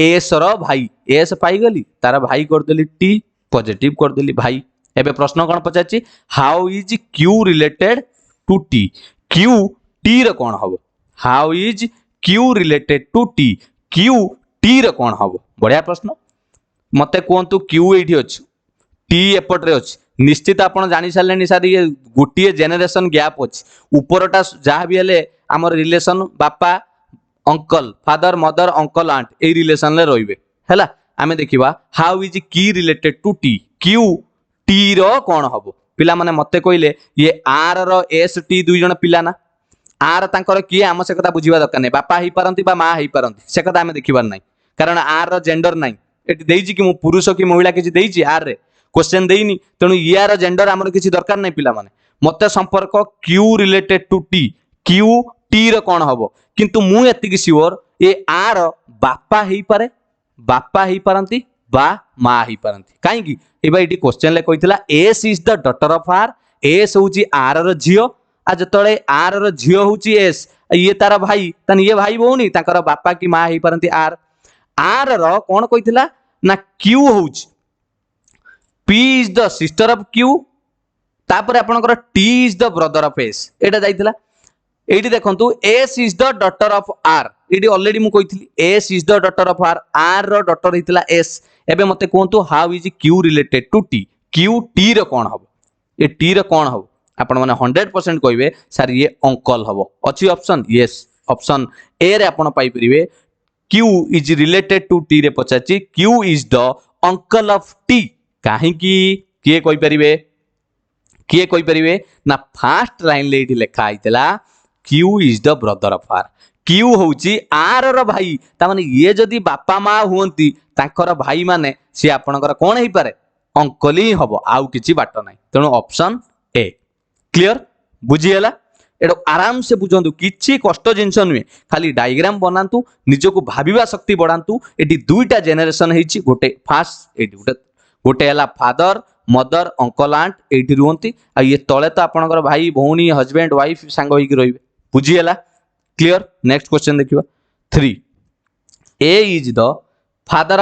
S रो भाई S पाई गली तार भाई कर देली T पॉजिटिव कर देली भाई एबे प्रश्न कोन पचाची how is Q related to T Q T रो कोन हबो how is Q related to T Q T रो कोन हबो बढ़िया प्रश्न मते कोंतु Q एठी अछि T एपटरे अछि निश्चित आपण जानि सारलेनी सर ये गुटिए जेनरेशन गैप अछि ऊपरटा जहा भी हेले हमर रिलेशन बापा uncle father mother uncle aunt ए रिलेशन ले रहिबे हैला आमे देखिबा how is Q related to T Q T रो कोन हबो पिला माने मते कइले ये R रो S T दुई जण पिला ना R तांकर किए आम से कथा बुझिबा दरकार नै बापा हेई पारंती बा मां हेई पारंती से कथा आमे देखिबार नै कारण R रो जेंडर नै एटी देइची कि मु पुरुष कि महिला किछि देइची आर रे क्वेश्चन देइनी तेनु यार जेंडर हमर किछि दरकार नै पिला माने मते संपर्क Q related to T Q T रो कोन हबो किंतु मु एति कि श्योर ए आर बापा हेई पारे बापा हेई पारंती बा माँ ही पारंती कहीं एबा इटी क्वेश्चन ले कहितला S is the daughter of R S होची आर रो झियो आ जतळे आर रो झियो होची एस ये तार भाई तन ये भाई भौनी ताकर बापा की माँ ही पारंती आर रो कोन कहितला ना क्यू होची P is the sister of Q तापर आपनकर T is the brother of S एटा जाइतला एटी देखंतु S is the daughter of R एटी ऑलरेडी मु कहितली S is the daughter of R रो डॉटर हितला एस एबे मते कोंतु how is Q related to T Q T रो कोन हबो ए टी रो कोन हबो आपण माने 100% कहबे सर ये अंकल हबो अछि ऑप्शन यस ऑप्शन ए रे आपण पाई परिबे Q is related to T रे पचाची Q is the uncle of T काहे की किए कहि परिबे किए कहि परिबे ना फर्स्ट लाइन ले इठी लिखा आइतला Q is the brother of R Q होची आर रो भाई ता माने ये जदी बापा माँ हुंती ताकर भाई माने से आपनकर कोन हे पारे अंकल ही हबो आउ किछि बाट नै तेणु ऑप्शन ए क्लियर बुझियला एडो आराम से बुझंतु किछि कष्ट जिंस नुए खाली डायग्राम बनांतु निजको भाबिबा शक्ति बढ़ांतु एटी दुईटा जेनरेशन हेछि गोटे फास्ट एटी गोटे हला फादर मदर अंकल आंट एठी रुहंती आ ये तळे तो आपनकर भाई भौणी हस्बैंड वाइफ सांग होई रहिबे बुझियला क्लियर नेक्स्ट क्वेश्चन देखिबा 3 A is the father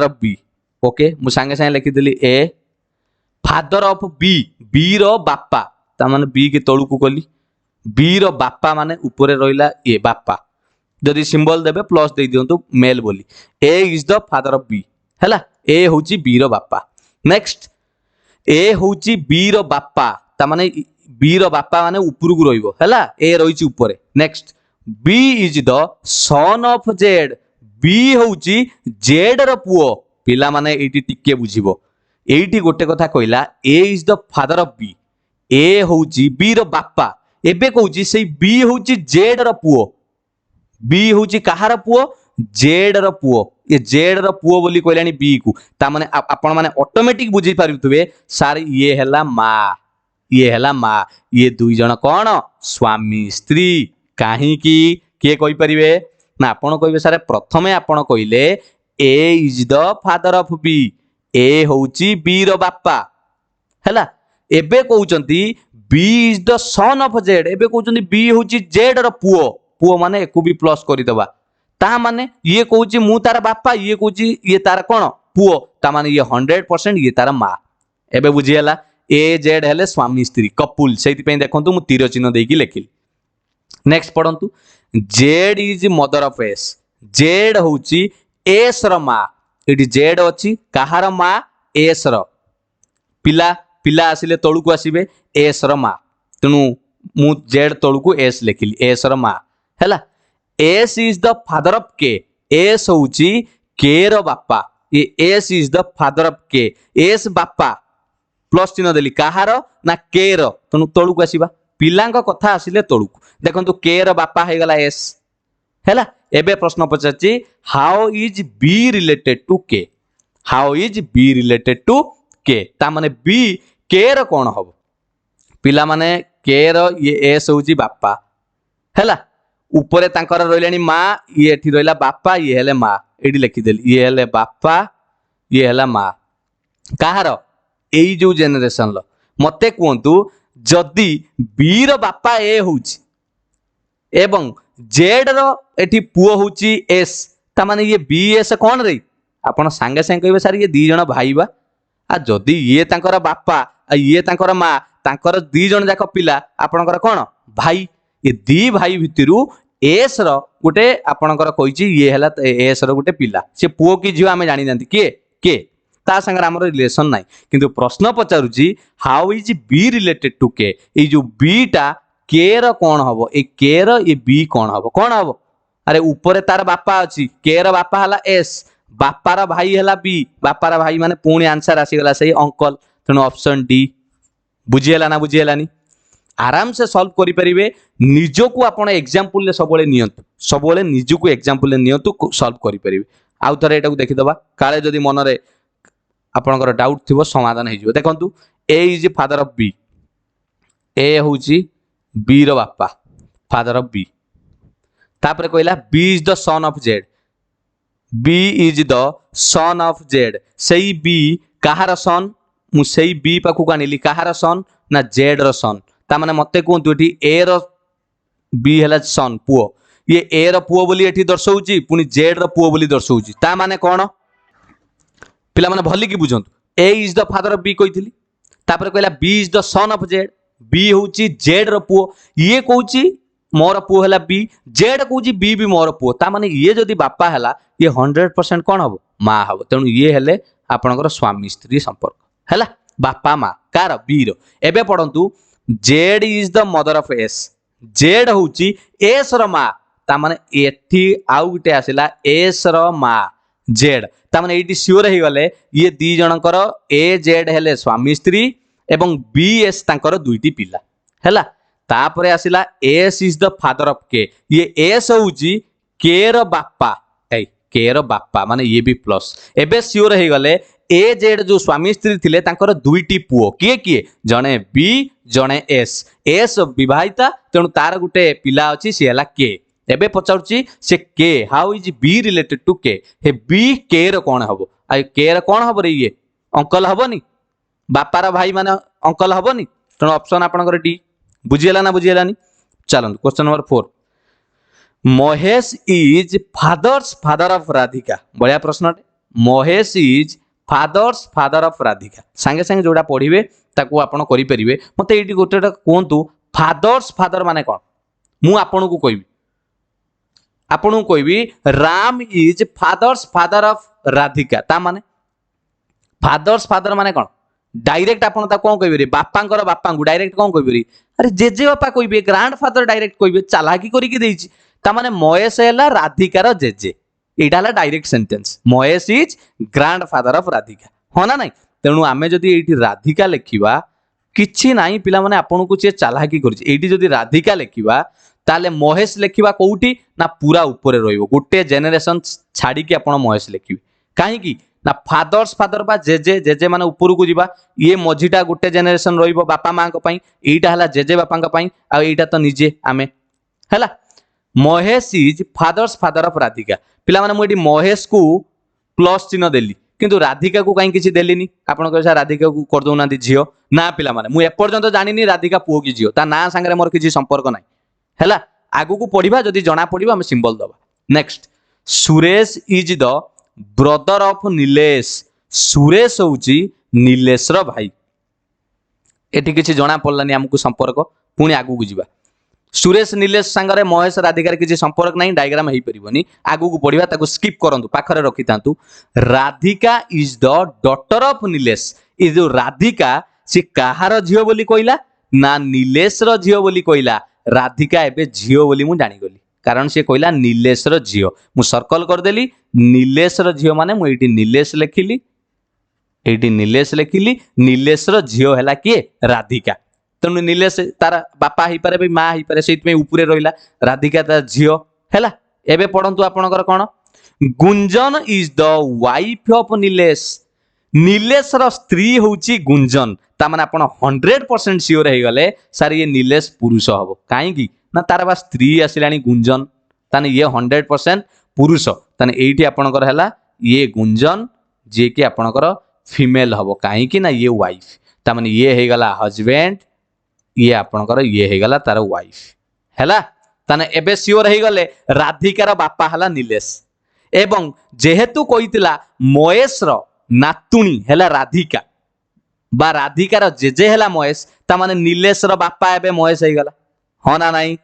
of B okay मु संगे संगे लिखि दिली ए फादर ऑफ बी रो बापा ता माने बी के तळु को कली बी रो बापा माने ऊपरे रहिला ए बापा जदि सिंबल देबे प्लस दे दियंतु मेल बोली A is the father of B हैला ए होची बी रो बापा नेक्स्ट ए होची बी रो बापा ता माने बी रो बापा माने ऊपर को रहिबो हैला ए रहिची ऊपरे next B is the son of Z B होची जेड रो पुओ पिला माने एटी टिके बुझिबो एटी गोटे कथा कहला A is the father of B A होची बी रो बापा एबे कहूची सेई बी होची जेड रो पुओ बी होची कहार पुओ जेड रो पुओ ये जेड रो पुओ बोली कहलानी बी को ता माने आपण माने ऑटोमेटिक बुझी पारुथुबे सर ये हैला माँ ये दुई जन कौन स्वामी स्त्री कहीं किए कहि परिबे ना आपण कहबे सर प्रथमे आपण कहले A is the father of B A होची बी रो बापा हैला एबे कहउचंती B is the son of Z एबे कहउचंती बी होची जेड रो पुओ माने एको भी प्लस करि दबा ता माने ये कहउची मु तार बापा ये कहउची ये तार कोन पुओ ता माने ये 100% ये तार माँ एबे बुझियला ए जेड हेले स्वामी स्त्री कपुल से देखो मु तीर चिन्ह देकी लिखिली नेक्स्ट पढ़ंतु Z is mother of S Z होची एस रो माँ एटी जेड अच्छी कहार माँ एस रो पिला पिला आसिले तळु को आसीबे एस रो माँ तेणु मु जेड तळु को एस लिखिली एस रो माँ हैला S is the father of के एस होची के रो बापा ये S is the father of के एस बापा प्लस चिन्ह देली कहार ना के रो तेणु तळु को आसीबा पिलांक कथा आसिले तळु को देखंतु के रो बापा हे गला एस हैला एबे प्रश्न पचाची how is B related to K how is B related to K ता माने बी के रो कोन हबो पिला माने के रो ये एस होची बापा हैला ऊपरे तांकर रहिलानी माँ ये एठी रहिला बापा ये हेले माँ एडी लिखि देली ये हेले बापा ये हेला माँ कहार एई जो जेनरेशन लो मते कहतु जदि बी रो बापा ए होची एवं जेड रो एठी पुओ होची एस ता माने ये बी एस कोन रे आपण संगे संगे कहबे सर ये दी जण भाई बा आ जदि ये तांकर बापा आ ये तांकर माँ तांकर दी जण जाक पिला आपणकर कोन भाई ये दी भाई भितरु एस रो गोटे आपणकर कहिची ये हला एस रो गोटे पिला से पुओ की झियो आमे जानि नांती के ता संगे हमर रिलेशन नाही किंतु प्रश्न पचारुची how is B related to K ए जो बी टा के रो कोन हबो ए के रो ए बी कोन हबो अरे ऊपर तार बापा अछि के रो बापा हला एस बापार भाई हला बी बापार भाई माने पुणी आंसर आसी गला सही अंकल तेणु ऑप्शन डी बुझियला ना बुझियलानी आराम से सॉल्व करि परिबे निजको आपण एग्जांपल ले सबले निजको एग्जांपल ले नियंतु सॉल्व करि परिबे आउ थरे एटा को देखि दबा काले जदी मन रे आपनकर डाउट थिबो समाधान हे जिवो देखंतु A is father of B A होची बी रो बापा फादर ऑफ बी तापरे कहला B is the son of Z B is the son of Z सेई बी कहार सन मु सेई बी पाखु आनिली कहार सन ना जेड र सन ता माने मते कहतु एठी ए र बी हैला सन पुओ ये ए र पुओ बोली एठी दर्शाउची पुनी जेड र पुओ बोली दर्शाउची ता माने कोन पिला माने भली की बुझंतु A is the father of B कहितली तापर कहला B is the son of Z B होची जेड र पुओ ये कहूची मोर पुओ हैला बी जेड कहूची बी भी मोर पुओ ता माने ये जदी बापा हैला ये 100% कोन हबो मां हबो तेनु ये हेले आपनकर स्वामी स्त्री संपर्क हैला बापा मां कार बी रो एबे पढंतु Z is the mother of S Z होची एस र मां ता माने एठी आउ गुटे आसिला एस र मां जेड ता माने एठी सियोर हे गले ये दी जनकर ए जेड हेले स्वामी स्त्री एवं बी एस तांकर दुईटी पिला हैला तापरे आसिला S is the father of K ये एस होची के र बापा ए के र बापा माने ये भी प्लस एबे सियोर हे गले ए जेड जो स्वामी स्त्री थिले तांकर दुईटी पुओ किए किए जणे बी जणे एस एस विवाहिता तेणु तार गुटे पिला अछि से हला के एबे पचाउची से के how is B related to K हे बी के र कोन हबो आ के र कोन हबो रे ये अंकल हबोनी बापार भाई माने अंकल हबोनी तेणु ऑप्शन आपनकर डी बुझियला ना बुझियलानी चलंतु question number 4 Mahesh is father's father of Radhika बढ़िया प्रश्न Mahesh is father of Radhika सांगे सांगे जोड़ा पढ़िबे ताकू आपण करि परिबे मते एटी गोटेटा कोंतु फादर्स फादर माने कोन मु आपन को कहबी आपन को कहबी Ram is father's father of Radhika ता माने फादर्स फादर माने कोन डायरेक्ट आपण ता कोन कहबी रे बापांकर बापांगु डायरेक्ट कोन कहबी रे अरे जेजे बापा कहबे ग्रैंड फादर डायरेक्ट कहबे चालाकी करि के देइछि ता माने महेश हैला राधिकार जेजे एटा हला direct sentence Mahesh is grand father of Radhika हो ना नहीं तेणु आमे जदि एठी राधिका लेखिबा किछि नाही पिला माने आपन को चे चालाकी करछि एठी जदि राधिका लेखिबा ताले महेश लेखिबा कोउठी ना पूरा ऊपर रहिबो गोटे जनरेशन छाडी के आपन महेश लेखिबे काहे की ना फादर्स फादर बा जेजे जेजे माने ऊपर को जिबा ये मझीटा गोटे जनरेशन रहिबो बापा मां को पई एटा हला जेजे बापा को पई आ एटा तो निजे आमे हला Mahesh is father's father of Radhika पिला माने मोडी महेश को प्लस चिन्ह देली किंतु राधिका को काई किछि देलिनी आपण कहसा राधिका को कर दउना दी झियो ना पिला माने मु एपर्यंत जानिनी राधिका पुओ की झियो ता ना संगे मोर किछि संपर्क नाही हैला आगु को पढिबा जदी जणा पडिबा हम सिंबल दबा next Suresh is the brother of Nilesh Suresh होउची नीलेश रो भाई एठी किछि जणा पडलानी हमकु संपर्क पुनी आगु को जिबा सुरेश नीलेश संगरे महेश राधिकार किछि संपर्क नाही डायग्राम हेई परिबोनी आगु को पढिबा ताको स्किप करंतु पाखरे रखितांतु Radhika is the daughter of Nilesh इ जो राधिका से काहार झियो बोली कइला ना नीलेश रो झियो बोली कइला राधिका एबे झियो बोली मु जानि गली कारण से कइला नीलेश रो झियो मु सर्कल कर देली नीलेश रो झियो माने मु एटी नीलेश लेखिली नीलेश रो झियो हैला किए राधिका तेणु नीलेश तार बापा ही पारे भी मां ही पारे सेइत में ऊपरे रहिला राधिका तार झियो हैला एबे पढंतु आपनकर कोन Gunjan is the wife of Nilesh Nilesh रो स्त्री होउची गुंजन ता माने आपण 100% सियोर हे गले सर ये नीलेश पुरुष हबो काहे की ना तार बा स्त्री आसिलानी गुंजन ताने ये 100% पुरुष ताने एठी आपनकर हैला ये गुंजन जे कि आपनकर फीमेल हबो काहे की ना ये वाइफ ता माने ये हे गला हस्बैंड ये आपनकर ये हे गला तार वाइफ हैला ताने एबे सियोर हे गले राधिकार बापा हला नीलेश एवं जेहेतु कहितला महेश रो नातुणी हैला राधिका बा राधिकार जेजे हैला महेश ता माने नीलेश रो बापा एबे महेश हे गला हो ना नाही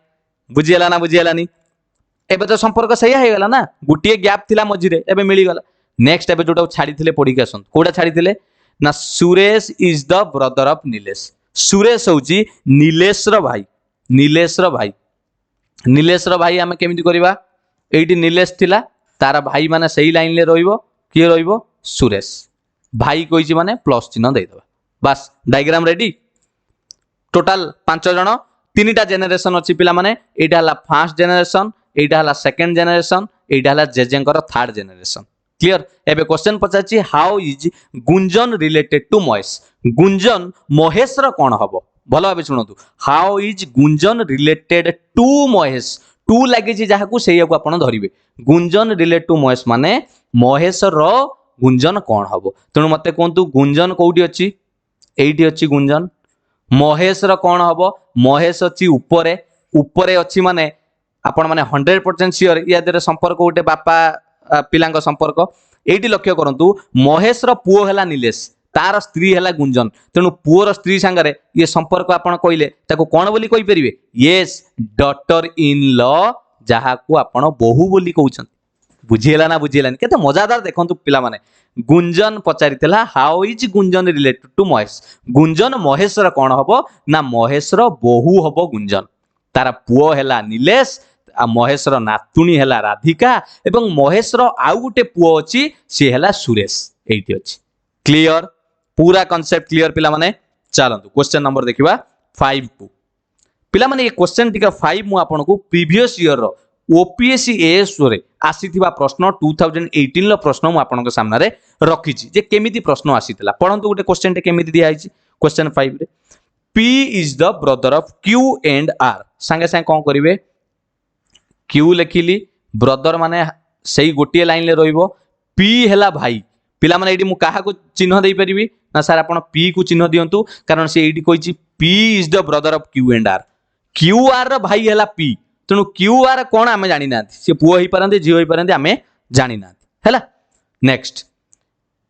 बुझियला ना बुझियलानी एबे तो संपर्क सही हे गला ना गुटिए गैप थिला मझिरे एबे मिली गला नेक्स्ट एबे जोटा छाडी थिले पढी के आसन कोडा छाडी थिले ना Suresh is the brother of Nilesh Suresh होची नीलेश रो भाई नीलेश रो भाई हमें केमिति करबा एठी नीलेश थिला तार भाई माने सही लाइन ले रहिबो के रहिबो सुरेश भाई कहिछि माने प्लस चिन्ह दे देबा बस डायग्राम रेडी टोटल 5 जण तीनटा जनरेशन अछि पिला माने एटा हला फर्स्ट जनरेशन एटा हला सेकंड जनरेशन एटा हला जेजेंकर थर्ड जनरेशन क्लियर एबे क्वेश्चन पचाछि how is Gunjan related to Mahesh Gunjan Mahesh रो कोन हबो भलो भाबे सुनतु how is Gunjan related to to लगी जहाँ को से आपण धरिवे गुंजन रिलेट टू महेश माने महेश रो गुंजन कौन हम तेणु मत कहतु गुंजन कौटी अच्छी एटी अच्छी गुंजन महेश रो कौन हम महेश अच्छी उपरे उपरे अच्छी माने आपण माने 100% सियोर या देर संपर्क गोटे बापा पिलांग संपर्क एटी लक्ष्य करंतु महेश रो पुओ हैला नीलेश तार स्त्री हैला गुंजन तेणु पुओर स्त्री सांगरे ये संपर्क आपण कहले ताको कोन बोली कहि परिवे यस डॉटर इन लॉ जहा को आपण बहु बोली कहउछन बुझिएला ना बुझिएलानी केते मजादार देखंतु पिला माने गुंजन पचारितला how is Gunjan related to Mahesh Gunjan Mahesh रो कोन हबो ना महेश रो बहु हबो गुंजन तार पुओ हैला नीलेश आ महेश रो नातुणी हैला राधिका एवं महेश रो आउ गुटे पुओ अछि से हैला सुरेश एठी अछि क्लियर पूरा कांसेप्ट क्लियर पिला माने चलंतु क्वेश्चन नंबर देखिबा 5 को पिला माने ये क्वेश्चन टिका 5 मु आपन को प्रीवियस ईयर रो ओपीएससी एएस रे आसीथिबा प्रश्न 2018 लो प्रश्न मु आपन को सामने रे रखी छी जे केमिति प्रश्न आसीतला पढंतु गुटे क्वेश्चन टे केमिति दिया आइछि क्वेश्चन 5 रे P is the brother of Q and R संगे संगे कोन करिवे Q लिखिली ब्रदर माने सेही गोटिए लाइन ले रहइबो P हैला भाई पिला माने एडी मु काहा को चिन्ह देई परिबी ना सर आपण P को चिन्ह दियंतु कारण से एडी कहिछि P is the brother of Q and R Q R रो भाई हैला P तेणु Q R कोन आमे जानि नाथि से पुओ होई परंते झियो होई परंते आमे जानि नाथि हैला next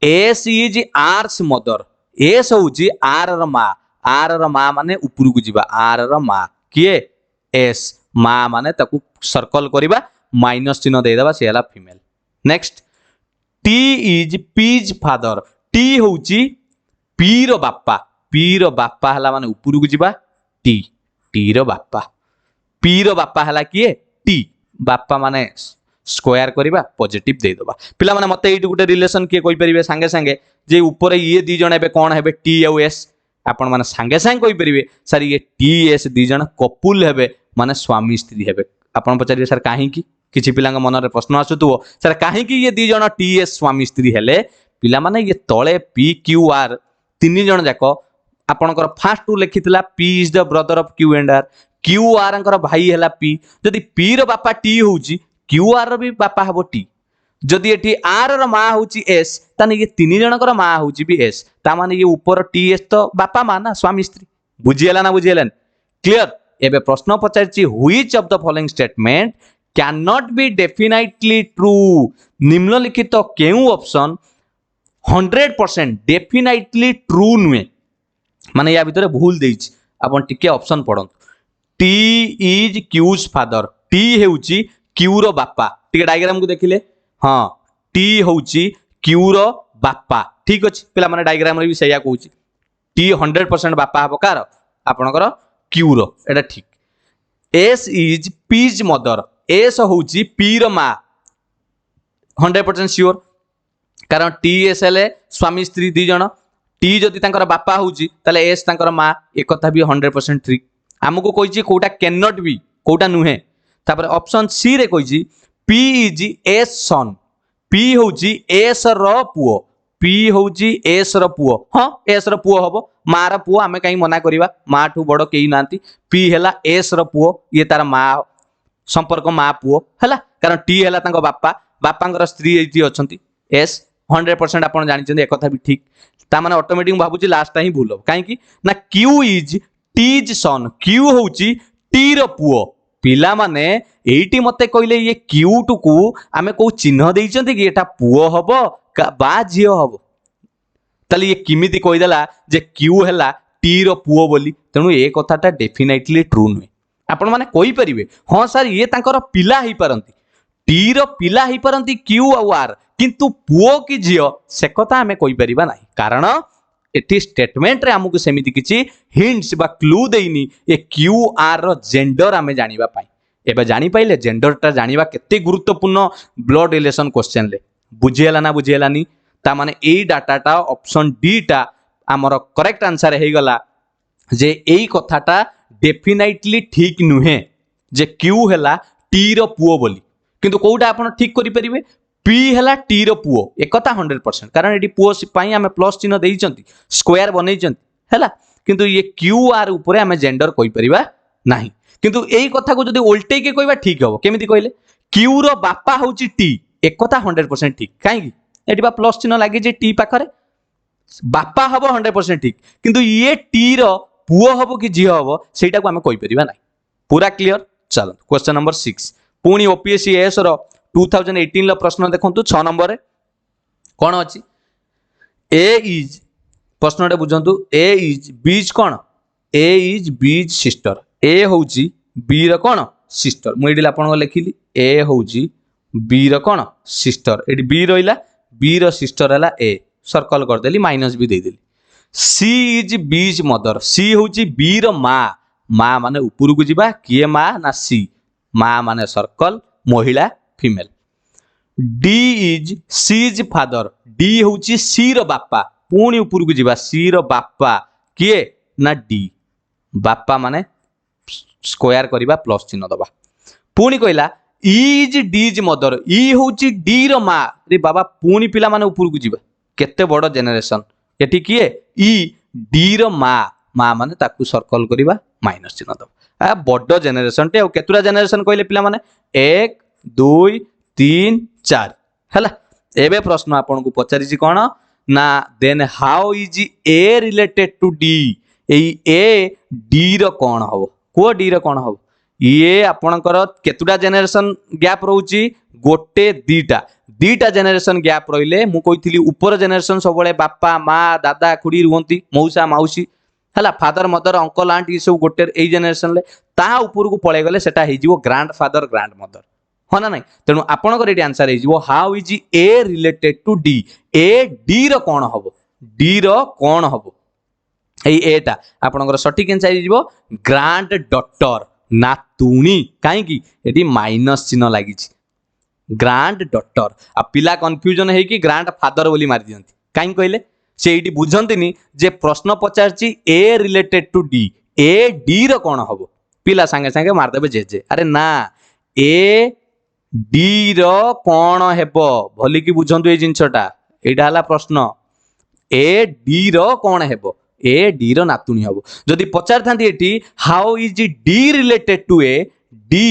S is R's mother S होउछि R रो मा R रो मा माने ऊपर को जिबा R रो मा किए S मा माने ताकू सर्कल करिबा माइनस चिन्ह दे देबा से हैला female next T is P's father T होउछि P रो बापा हला माने ऊपर को जिबा T रो बापा P रो बापा हला किए T बापा माने स्क्वायर करिबा पॉजिटिव दे दबा पिला माने मते एटी गुटे रिलेशन के कोइ परिबे संगे संगे जे ऊपर ये दी जण हेबे कोन हेबे T और S आपण माने संगे संगे कोइ परिबे सर ये T S दी जण कपुल हेबे माने स्वामी स्त्री हेबे आपण पचारिबे सर काहे की किछि पिलांग मन रे प्रश्न आसुतुबो सर काहे की ये दी जण TS स्वामी स्त्री हेले पिला माने ये तळे PQR तीन जण जाको आपनकर फास्ट टू लिखितला P is the brother of Q and R QR अंकर भाई हैला P जदि P रो बापा T होउची QR रो भी बापा हबो T जदि एठी R रो मा होउची S ताने ये तीन जनकर मा होउची भी S ता माने ये ऊपर TS तो बापा मा ना स्वामी स्त्री बुझिएला ना बुझिएलन क्लियर एबे प्रश्न पचारची which of the following statement can not be definitely true निम्नलिखित केउ ऑप्शन 100% डेफिनेटली ट्रू नुए माने या भितरे भूल देइछि आपण टिके ऑप्शन पढन T is Q's father T हेउची Q रो बापा टिके डायग्राम को देखिले हां T होउची Q रो बापा ठीक अछि पिला माने डायग्राम रे भी सया कहूची T 100% बापा हबो कार आपनकर Q रो एटा ठीक S is P's mother S होउची P रो मा 100% श्योर कारण TS हेले स्वामी स्त्री दी जण T जदि तांकर बापा होउची तले S तांकर मा एक कथा भी 100% ठीक हमको कहिची कोटा कैन नॉट बी कोटा नुहे तापर ऑप्शन सी रे कहिची P is S son P होउची S रो पुओ P होउची S रो पुओ हां S रो पुओ हबो मा रो पुओ हमें कहीं मना करिवा मा ठू बड़ केही नांती P हेला S रो पुओ ये तार मा संपर्क मा पुओ हला कारण T हेला तांको बापा बापांकर स्त्री एठी अछंती S 100% आपण जानि चंदी एक कथा भी ठीक ता माने ऑटोमेटिक भाबुची लास्ट ही भूल हो काहे की ना Q is T's son Q होउची T रो पुओ पिला माने एठी मते कहले ये Q टू को आमे को चिन्ह देइचंती कि एटा पुओ हबो बा झियो हबो तले ये किमिति कहि देला जे Q हेला T रो पुओ बोली तेनु ए कथाटा डेफिनेटली ट्रू नुए आपण माने कहि परिबे हां सर ये तांकर पिला ही परंती T रो पिला ही परंती Q और R किंतु पुओ की झियो से कथा आमे कहि परिबा नाही कारण एठी स्टेटमेंट रे हमकु सेमिति किछि हिंट्स बा क्लू देइनी ए क्यू आर रो जेंडर आमे जानिबा पाई एबे जानि पाइले जेंडर ता जानिबा केते गुरुत्वपूर्ण ब्लड रिलेशन क्वेश्चन ले बुझिएला ना बुझिएलानी ता माने ए डाटाटा ऑप्शन डी टा हमर करेक्ट आंसर हे गला जे एई कथाटा डेफिनेटली ठीक नुहे जे क्यू हेला टी रो पुओ बोली किंतु कोउटा आपण ठीक करि परिबे P हेला T रो पुओ एक कथा 100% कारण एटी पुओ पई हमें प्लस चिन्ह देइचंती स्क्वायर बनेइचंती हैला किंतु ये Q R ऊपर हमें जेंडर कहि परिबा नाही किंतु एई कथा को जदि उल्टे के कहबा ठीक हबो केमिति कहले क्यू रो बापा होची टी एक कथा 100% ठीक काहेकि एटी बा प्लस चिन्ह लागि जे टी पाखरे बापा हबो 100% ठीक किंतु ये टी रो पुओ हबो कि झियो हबो सेटा को हमें कहि परिबा नै पूरा क्लियर। चलो क्वेश्चन नंबर 6 पुणी ओपीएससी एस रो 2018 लो प्रश्न देखंतु 6 नंबर रे कोन अछि ए इज प्रश्नटे बुझंतु ए इज बीज कोन ए इज बीज सिस्टर ए होउची बी रो कोन सिस्टर मु एडी आपन को लिखिली ए होउची बी रो कोन सिस्टर एडी बी रहिला बी रो सिस्टर हला ए सर्कल कर देली माइनस भी दे देली सी इज बीज मदर सी होउची बी रो माँ माने ऊपर को जीवा किए माँ ना सी माँ माने सर्कल महिला female D is C is father D होउची सी रो बापा पुणी ऊपर को जीवा सी रो बापा किए ना डी बापा माने स्क्वायर करिबा प्लस चिन्ह दबा पुणी कहला इज डीज मदर ई होउची डी रो माँ रे बाबा पुणी पिला माने ऊपर को जीवा केते बड़ जेनेरेशन एठी किए ई डी रो माँ माने ताकू सर्कल करिबा माइनस चिन्ह दबा आ बड़ जेनेरेशन टे केतुरा जेनेरेशन कहले पिला माने 1 2 3 4 हला एबे प्रश्न आपन को पचारि छी कोन ना then how is A related to D एई ए डी रो कोन हबो को डी रो कोन हबो ये आपनकर केतुरा जेनेरेशन गैप रहउची गोटे दीटा जेनेरेशन गैप रहिले मु कहितली ऊपर जेनेरेशन सबले बापा माँ दादा खुड़ी रुहंती मौसा माउसी हला फादर मदर अंकल आंट ये सब गोटे ए जेनेरेशन ले ता ऊपर को पळे गले सेटा हे जीवो ग्रैंड फादर ग्रैंड मदर हो ना नहीं तेणु आपनकर एटी आंसर हे जीवो how is A related to D A D रो कोन हबो डी रो कोन हबो एई एटा आपनकर सटीक आंसर हे जीवो ग्रैंड डॉटर नातुणी काहे की एटी माइनस चिन्ह लागि छी ग्रैंड डॉटर आ पिला कंफ्यूजन हे कि ग्रैंड फादर बोली मार दियंती काहे कहले से एटी बुझंतिनी जे प्रश्न पचारची A related to D A D रो कोन हबो पिला संगे संगे मार देबे जे अरे ना ए डी रो कोन हेबो भली की बुझंतु ए जिंसटा एटा हला प्रश्न ए डी रो कोन हेबो ए डी रो नातुणी हबो जदी पचार थांती एटी how is D related to A D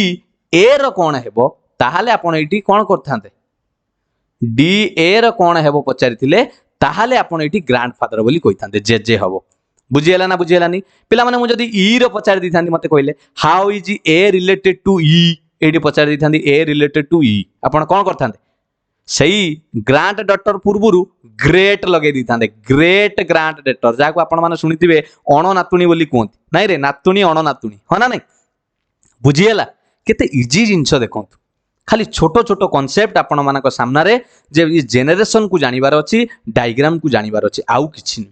A रो कोन हेबो ताहाले आपण एटी कोन करथांते डी ए रो कोन हेबो पचारिथिले ताहाले आपण एटी ग्रैंडफादर बोली कहिथांते जे हबो बुझियला ना बुझियलानी पिला माने मु जदी ई रो पचारि दिथांती मते कहले how is A related to E एटी पचारि दिथांती ए रिलेटेड टू ई आपण कोन करथांते सही ग्रांट डॉटर पूर्वरु ग्रेट लगे दिथांते ग्रेट ग्रांट डॉटर जाको आपण माने सुनिथिबे अण नातुणी बोली कोंती नाही रे नातुणी अण नातुणी हो ना नाही बुझियला केते इजी जिंस देखंतु खाली छोटो छोटो कॉन्सेप्ट आपण मानक सामना रे जे जेनरेशन को जानिबार अछि डायग्राम को जानिबार अछि आउ किछि नै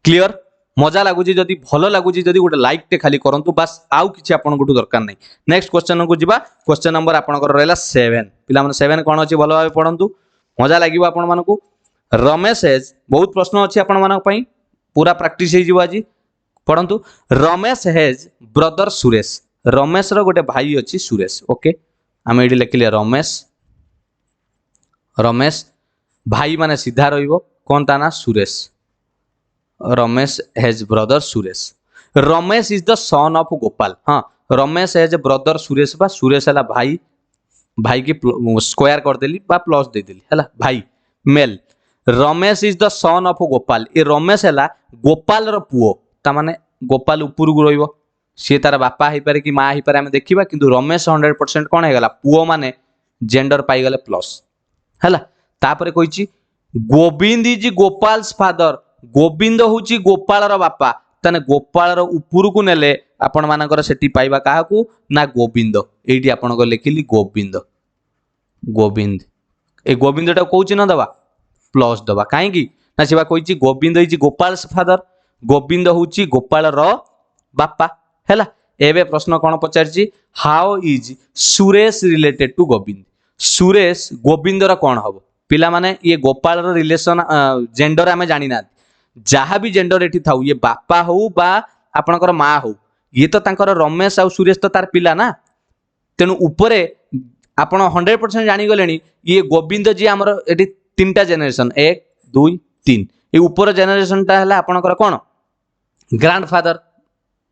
क्लियर मजा लागुची जदि भलो लागुची जदि गोटे लाइक टे खाली करंतु बस आउ किछि आपण गोटु दरकार नै नेक्स्ट क्वेश्चन को जिबा क्वेश्चन नंबर आपनकर रहला 7 पिला माने 7 कोन अछि भलो भाबे पढंतु मजा लागिबो आपण मानकु रमेश हैज बहुत प्रश्न अछि आपण मानक पई पूरा प्रैक्टिस हे जिवो आजी पढंतु रमेश हैज ब्रदर सुरेश रमेश रो गोटे भाई अछि सुरेश ओके आम ये लिखिले रमेश रमेश भाई माने सीधा रहिबो कोन ता ना Suresh Ramesh has brother Suresh Ramesh is the son of Gopal हाँ रमेश हैज ब्रदर सुरेश बा सुरेश हला भाई भाई की स्क्वायर कर देली बा प्लस दे देली हला भाई male Ramesh is the son of Gopal ए रमेश हला गोपाल रो पुओ ता माने गोपाल ऊपर को रहिबो सी तार बापा ही पारे कि माँ ही पारे आमे देखिबा किंतु रमेश 100% कोन हे गला पुओ माने जेंडर पाई गले प्लस हला तापरे कहिची गोविंद इज गोपाल्स फादर गोविंद होची गोपाल रो बापा तने गोपाल रो ऊपर को नेले आपण मानकर सेठी पाइबा काहाकू ना गोविंद एठी आपण को लिखिली गोविंद गोविंद ए गोविंदटा को चिन्ह दबा प्लस दबा काहे की ना सेबा कहिची गोविंद इज गोपाल्स फादर गोविंद होची गोपाल रो बापा हैला एबे प्रश्न कोन पचारची how is Suresh related to Govind Suresh Govind रो कोन हबो पिला माने ये गोपाल रो रिलेशन जेंडर आमे जानि ना जहाँ भी जेंडर एठी थाउ ये बापा हो बा आपनकर माँ हो ये तो तांकर रमेश आ सुरेश तो तार पिला ना तेनु ऊपरे आपण 100% जानि गलेनी ये गोविंद जी हमर एठी तीनटा जेनरेशन 1 2 3 ये ऊपर जेनरेशन टा हला आपनकर कोन ग्रैंडफादर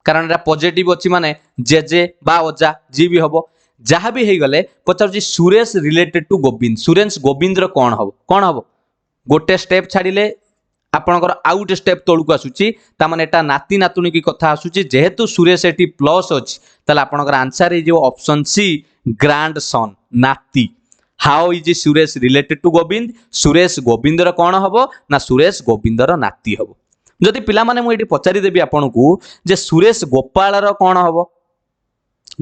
कारण एटा पॉजिटिव अछि माने जेजे बा ओजा जी भी हबो जहाँ भी हे गले पचार सुरेश रिलेटेड टू गोविंद सुरेश गोविंद रो कौन हबो गोटे स्टेप छाड़िले आपणकर आउ गोटे स्टेप तलू आसूची तामाने एटा नाती नातुणी की कथा आसूची जेहेतु सुरेश एटी प्लस अछि ताले आपणकर आंसर हे जो ऑप्शन सी ग्रैंड सन नाती how is Suresh related to Govind Suresh Govind रो कौन हबो ना सुरेश गोविंद रो नाती हबो जदि पिला माने मु एटी पचारि देबी आपनकू जे सुरेश गोपाल रो कौन हबो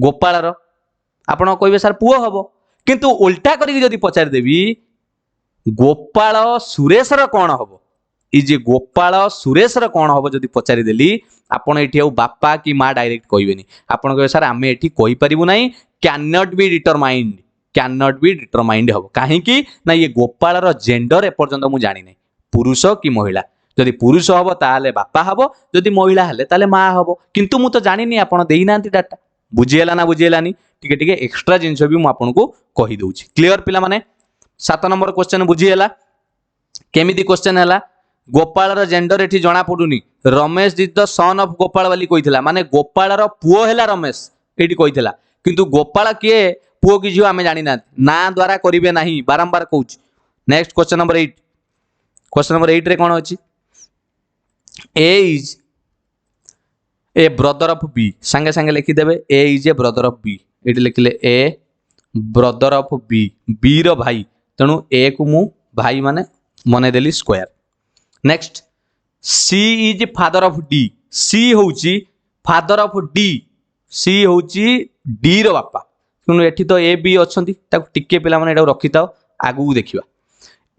गोपाल रो आपण कहबे सर पुओ हबो किंतु उल्टा करी जदि पचारि देबी गोपाल सुरेश रो कौन हबो ई जे गोपाल सुरेश रो कौन हबो जदि पचारि देली आपण एठी आउ बापा कि मां डायरेक्ट कहबेनी आपण कहबे सर आमे एठी कहि परिबु नाही कैन नॉट बी डिटरमाइंड हबो काहे कि ना ये गोपाल रो जेंडर एपर्यंत मु जानि नै पुरुष कि महिला जदि पुरुष हबो ताले बापा हबो जदि महिला हले ताले मां हबो किंतु मु तो जानि नै आपण देई नांती डाटा बुझिएला ना बुझिएलानी टिके टिके एक्स्ट्रा जिंस भी मु आपनको कहि दउची क्लियर पिला माने 7 नंबर क्वेश्चन बुझिएला केमिति क्वेश्चन हला गोपाल रो जेंडर एठी जणा पडुनी Ramesh is the son of Gopal वाली कहितला माने गोपाल रो पुओ हेला रमेश एठी कहितला किंतु गोपाल किए पुओ कि झियो आमे जानि ना ना द्वारा करिवे नाही बारंबार कहूची नेक्स्ट क्वेश्चन नंबर 8 रे कोन अछि A is a brother of B संगे संगे लिखि देबे A is a brother of B एठी लिखले A brother of B B रो भाई तेणु ए को मु भाई माने मने देली square next C is father of D C होउची फादर ऑफ डी सी होउची डी रो बापा तेणु एठी तो ए बी अछंती ताको टिके पिला माने एटा रखिताओ आगु देखिबा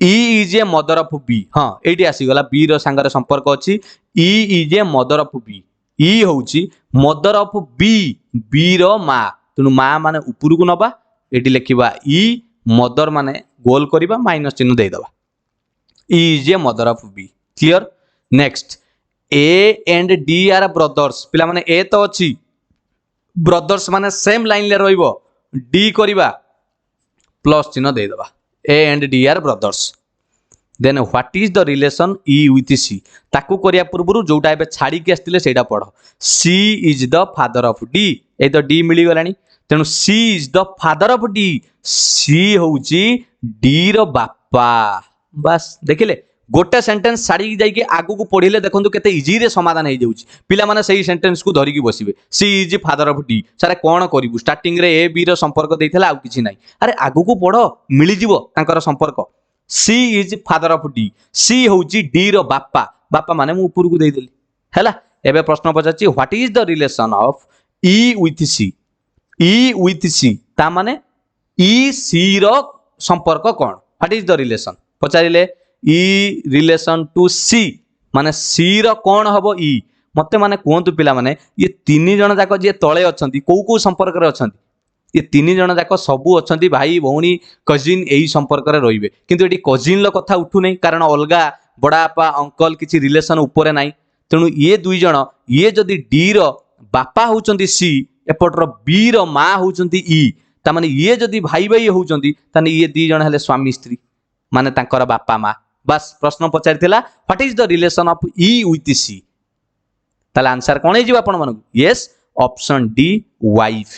E is a mother of B हाँ एटी आसी गला बी रो संगर संपर्क अछि E is a mother of B E होउची मदर ऑफ बी बी रो मा तेणु मा माने ऊपर को नबा एटी लिखिबा ई मदर माने गोल करिबा माइनस चिन्ह दे दबा E is a mother of B clear next A and D are brothers पिला माने ए तो अछि ब्रदर्स माने सेम लाइन ले रहइबो डी करिबा प्लस चिन्ह दे दबा A and D are brothers then what is the relation E with C ताकू करिया पूर्व जोटा एबे छाड़ी के आस्तिले सेटा पढ C is the father of D ए तो डी मिली गलानी तेनु C is the father of D C होउची डी रो बापा बस देखिले गोटे सेंटेंस छाड़ी जाई के आगु को पढिले देखंतु केते इजी रे समाधान हे जाउची पिला माने सही सेंटेंस को धरि की बसिबे सी इज फादर ऑफ डी सारे कोन करिवु स्टार्टिंग रे ए बी रो संपर्क देइथला आउ किछि नाही अरे आगु को पढो मिली जिवो तांकर संपर्क C is father of D C होउची डी रो बापा बापा माने मु ऊपर को देइ देली हैला एबे प्रश्न पचाची what is the relation of E with C ता माने ई सी रो संपर्क कोन व्हाट इज द रिलेशन पचारिले ई रिलेशन टू सी माने सी रो कोन हबो ई मते माने कोंतु पिला माने ये तीन जण जाक जे तळे अछंती को संपर्क रे अछंती ये तीन जण जाक सबु अछंती भाई भौणी कजिन एही संपर्क रे रहिबे किंतु एटी कजिन लो कथा उठु नै कारण अलगा बड़ापा अंकल किछि रिलेशन ऊपर नाही तेणु ये दुई जण ये जदि डी रो बापा होउचंती सी एपट रो बी रो मा होउचंती ई ता माने ये जदि भाई भाई होउचंती ताने ये दी जण हेले स्वामी स्त्री माने तांकर बापा मा बस प्रश्न पचारिथिला what is the relation of E with C ताले आंसर कोन हे जिवो आपण मानू yes option D wife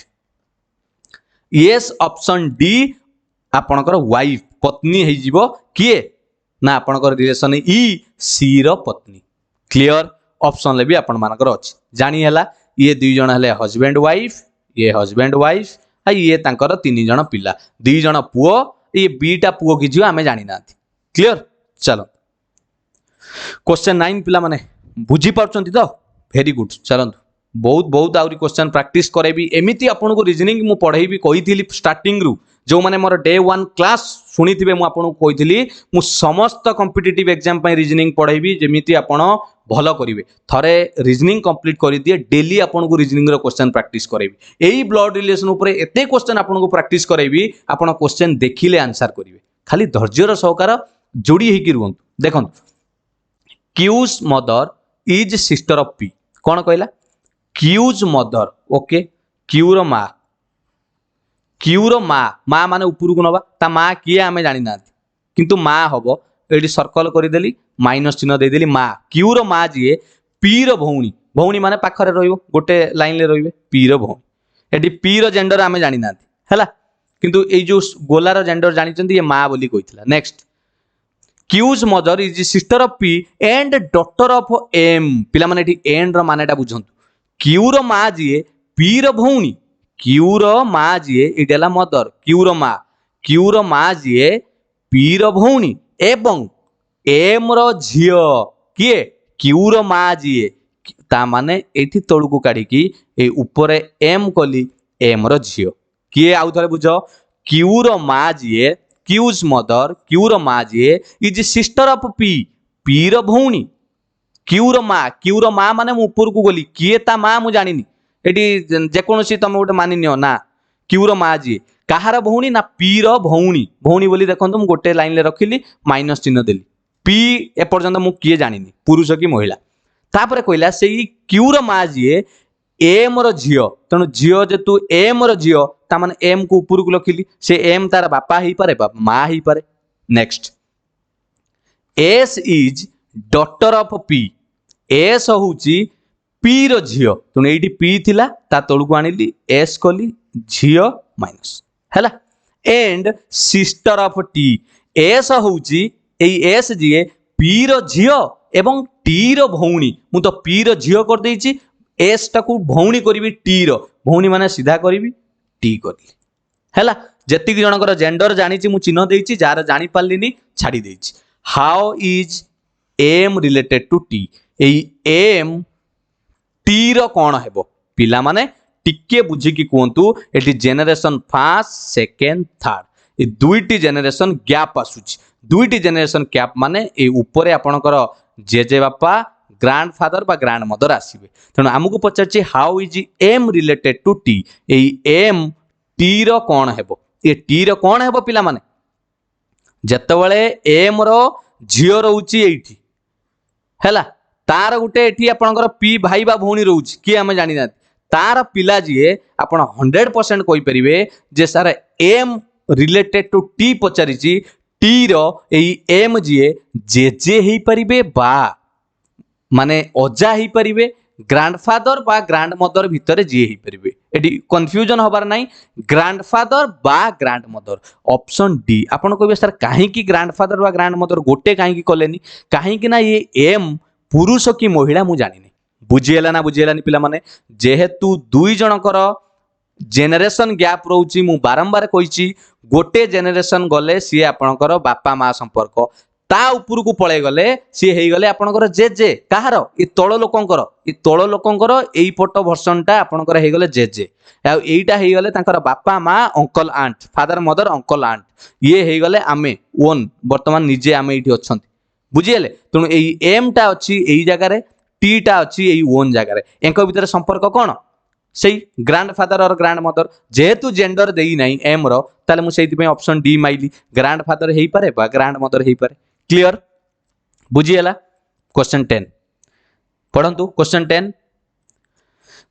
yes option D आपणकर वाइफ पत्नी हे जिवो किए ना आपणकर रिलेशन ई सी रो पत्नी क्लियर ऑप्शन ले भी आपण मानकर अछि जानि हला ये दुई जण हले हस्बैंड वाइफ आ ये तांकर तीन जण पिला दुई जण पुओ ये बीटा पुओ कि जिवो आमे जानि नाथि क्लियर चलो क्वेश्चन 9 पिला माने बुझी पारछंती तो वेरी गुड चलंतु बहुत बहुत आउरी क्वेश्चन प्रैक्टिस करेबी एमिति आपन को रीजनिंग मु पढेबी कहिथिली स्टार्टिंग रु जो माने मोर डे 1 क्लास सुनिथिबे मु आपन को कहिथिली मु समस्त कॉम्पिटिटिव एग्जाम पय रीजनिंग पढेबी जेमिति आपन भलो करिवे थरे रीजनिंग कंप्लीट करि दिए डेली आपन को रीजनिंग रो क्वेश्चन प्रैक्टिस करेबी एई ब्लड रिलेशन ऊपर एते क्वेश्चन आपन को प्रैक्टिस करेबी आपन क्वेश्चन देखिले आंसर करिवे खाली धैर्य रो सहकार जोड़ी हेकि रुहंतु देखंतु Q's mother is sister of P कोन कहला क्यूज मदर ओके क्यूर मा माने ऊपर को नबा ता मा किए आमे जानि ना किंतु मा हबो एडी सर्कल करि देली माइनस चिन्ह दे देली मा क्यूर मा जिए पी रो भौणी भौणी माने पाखरे रहिबो गोटे लाइन ले रहिबे पी रो भौणी एठी पी रो जेंडर आमे जानि नाथि हैला किंतु ए जो गोलार जेंडर जानिचंदी ये मां बोली कहितला next Q's mother is sister of P and daughter of M पिला माने एठी एंड रो मानेटा बुझंतु क्यू रो मां जिए पी रो भौणी क्यू रो मां जिए इडेला मदर क्यू रो मां जिए पी रो भौणी एवं एम रो झियो किए क्यू रो मां जिए ता माने एठी तळुकु काढी की ए ऊपरे एम कली एम रो झियो किए आउ थरे बुझ क्यू रो मां जिए क्यूज मदर क्यू रो मां जिए इज सिस्टर ऑफ पी रो भौणी क्यू रो मां माने मु ऊपर को गली किए ता मां मु जानिनी एठी जेकोनोसी तमे गोटे मानि नियो ना क्यू रो मां जिए कहार भौणी ना पी रो भौणी बोली देखंतु मु गोटे लाइन ले रखिली माइनस चिन्ह देली पी ए पर्यंत मु किए जानिनी पुरुष की महिला तापर कहला सेई क्यू रो मां जिए एम रो झियो तेणु झियो जेतु एम रो झियो ता माने एम को ऊपर को लखिली से एम तार बापा ही पारे मां ही पारे next S is daughter of P S होउची पी रो झियो तेणु एठी पी थिला ता तळुको आनिली एस कली झियो माइनस हैला and sister of T S होउची एई एस जिए पी रो झियो एवं टी रो भौणी मु तो पी रो झियो कर देइची एस टाकू भौणी करी टी रो भौणी माने सीधा करी टी करी हैला जतिक जनकर जेंडर जानिची मु चिन्ह देइची जार जानि पालिनी छाडी देइची how is M related to T एई एम टी रो कोन हेबो पिला माने टिके बुझी की कहंतु एटी जेनरेशन फर्स्ट सेकंड थर्ड ए दुईटी जेनरेशन गैप आसुची दुईटी जेनरेशन गैप माने ए ऊपरे आपणकर जेजे बापा ग्रांड फादर बा ग्रांड मदर आसीबे तेणु आमको पचारछि how is M related to T ए एम टी रो कोन हेबो ए टी रो कोन हेबो पिला माने जतबेले एम रो झियो रहउची एठी हैला तार गुटे एठी आपणकर पी भाई बा भौणी रहउची कि आमे जानि ना तार पिला जिए आपण 100% कहि परिबे जे सार एम रिलेटेड टू टी पचारिछि टी रो एई एम जिए जे हेई परिबे बा माने अजा हेई परिबे ग्रांडफादर बा ग्रांड मदर भितर जी हेई परिबे एटी कंफ्यूजन होबार नाही ग्रांडफादर बा ग्रांड मदर ऑप्शन डी आपण कहबे सर काहे की ग्रांडफादर बा ग्रांड मदर गोटे काहे की कलेनी काहे की ना ये एम पुरुष की महिला मु जानिनी बुझिएला ना बुझिएलानी पिला माने जेहेतु दुई जनकर जेनेरेशन गैप रहउची मु बारंबार कहिची गोटे जेनेरेशन गले सी आपणकर बापा माँ संपर्क ता ऊपर को पळे गले सी हेई गले आपणकर जेजे कहार ए तळ लोकंकर एई पट वर्जन टा आपणकर हेई गले जेजे आ एईटा हेई गले तांकर बापा माँ uncle aunt father mother uncle aunt ये हेई गले आमे ओन वर्तमान निजे आमे एठी अछंती बुझिएले तेणु एई एम टा अछि एई जगह रे टी टा अछि एई ओन जगह रे एंको भितर संपर्क कोन सेई ग्रांड फादर और ग्रांड मदर जेहेतु जेंडर देई नाही एम रो ताले मु सेति पे ऑप्शन डी माइली ग्रांड फादर हेई पारे बा ग्रांड मदर हेई पारे क्लियर बुझिएला क्वेश्चन 10 पढंतु question 10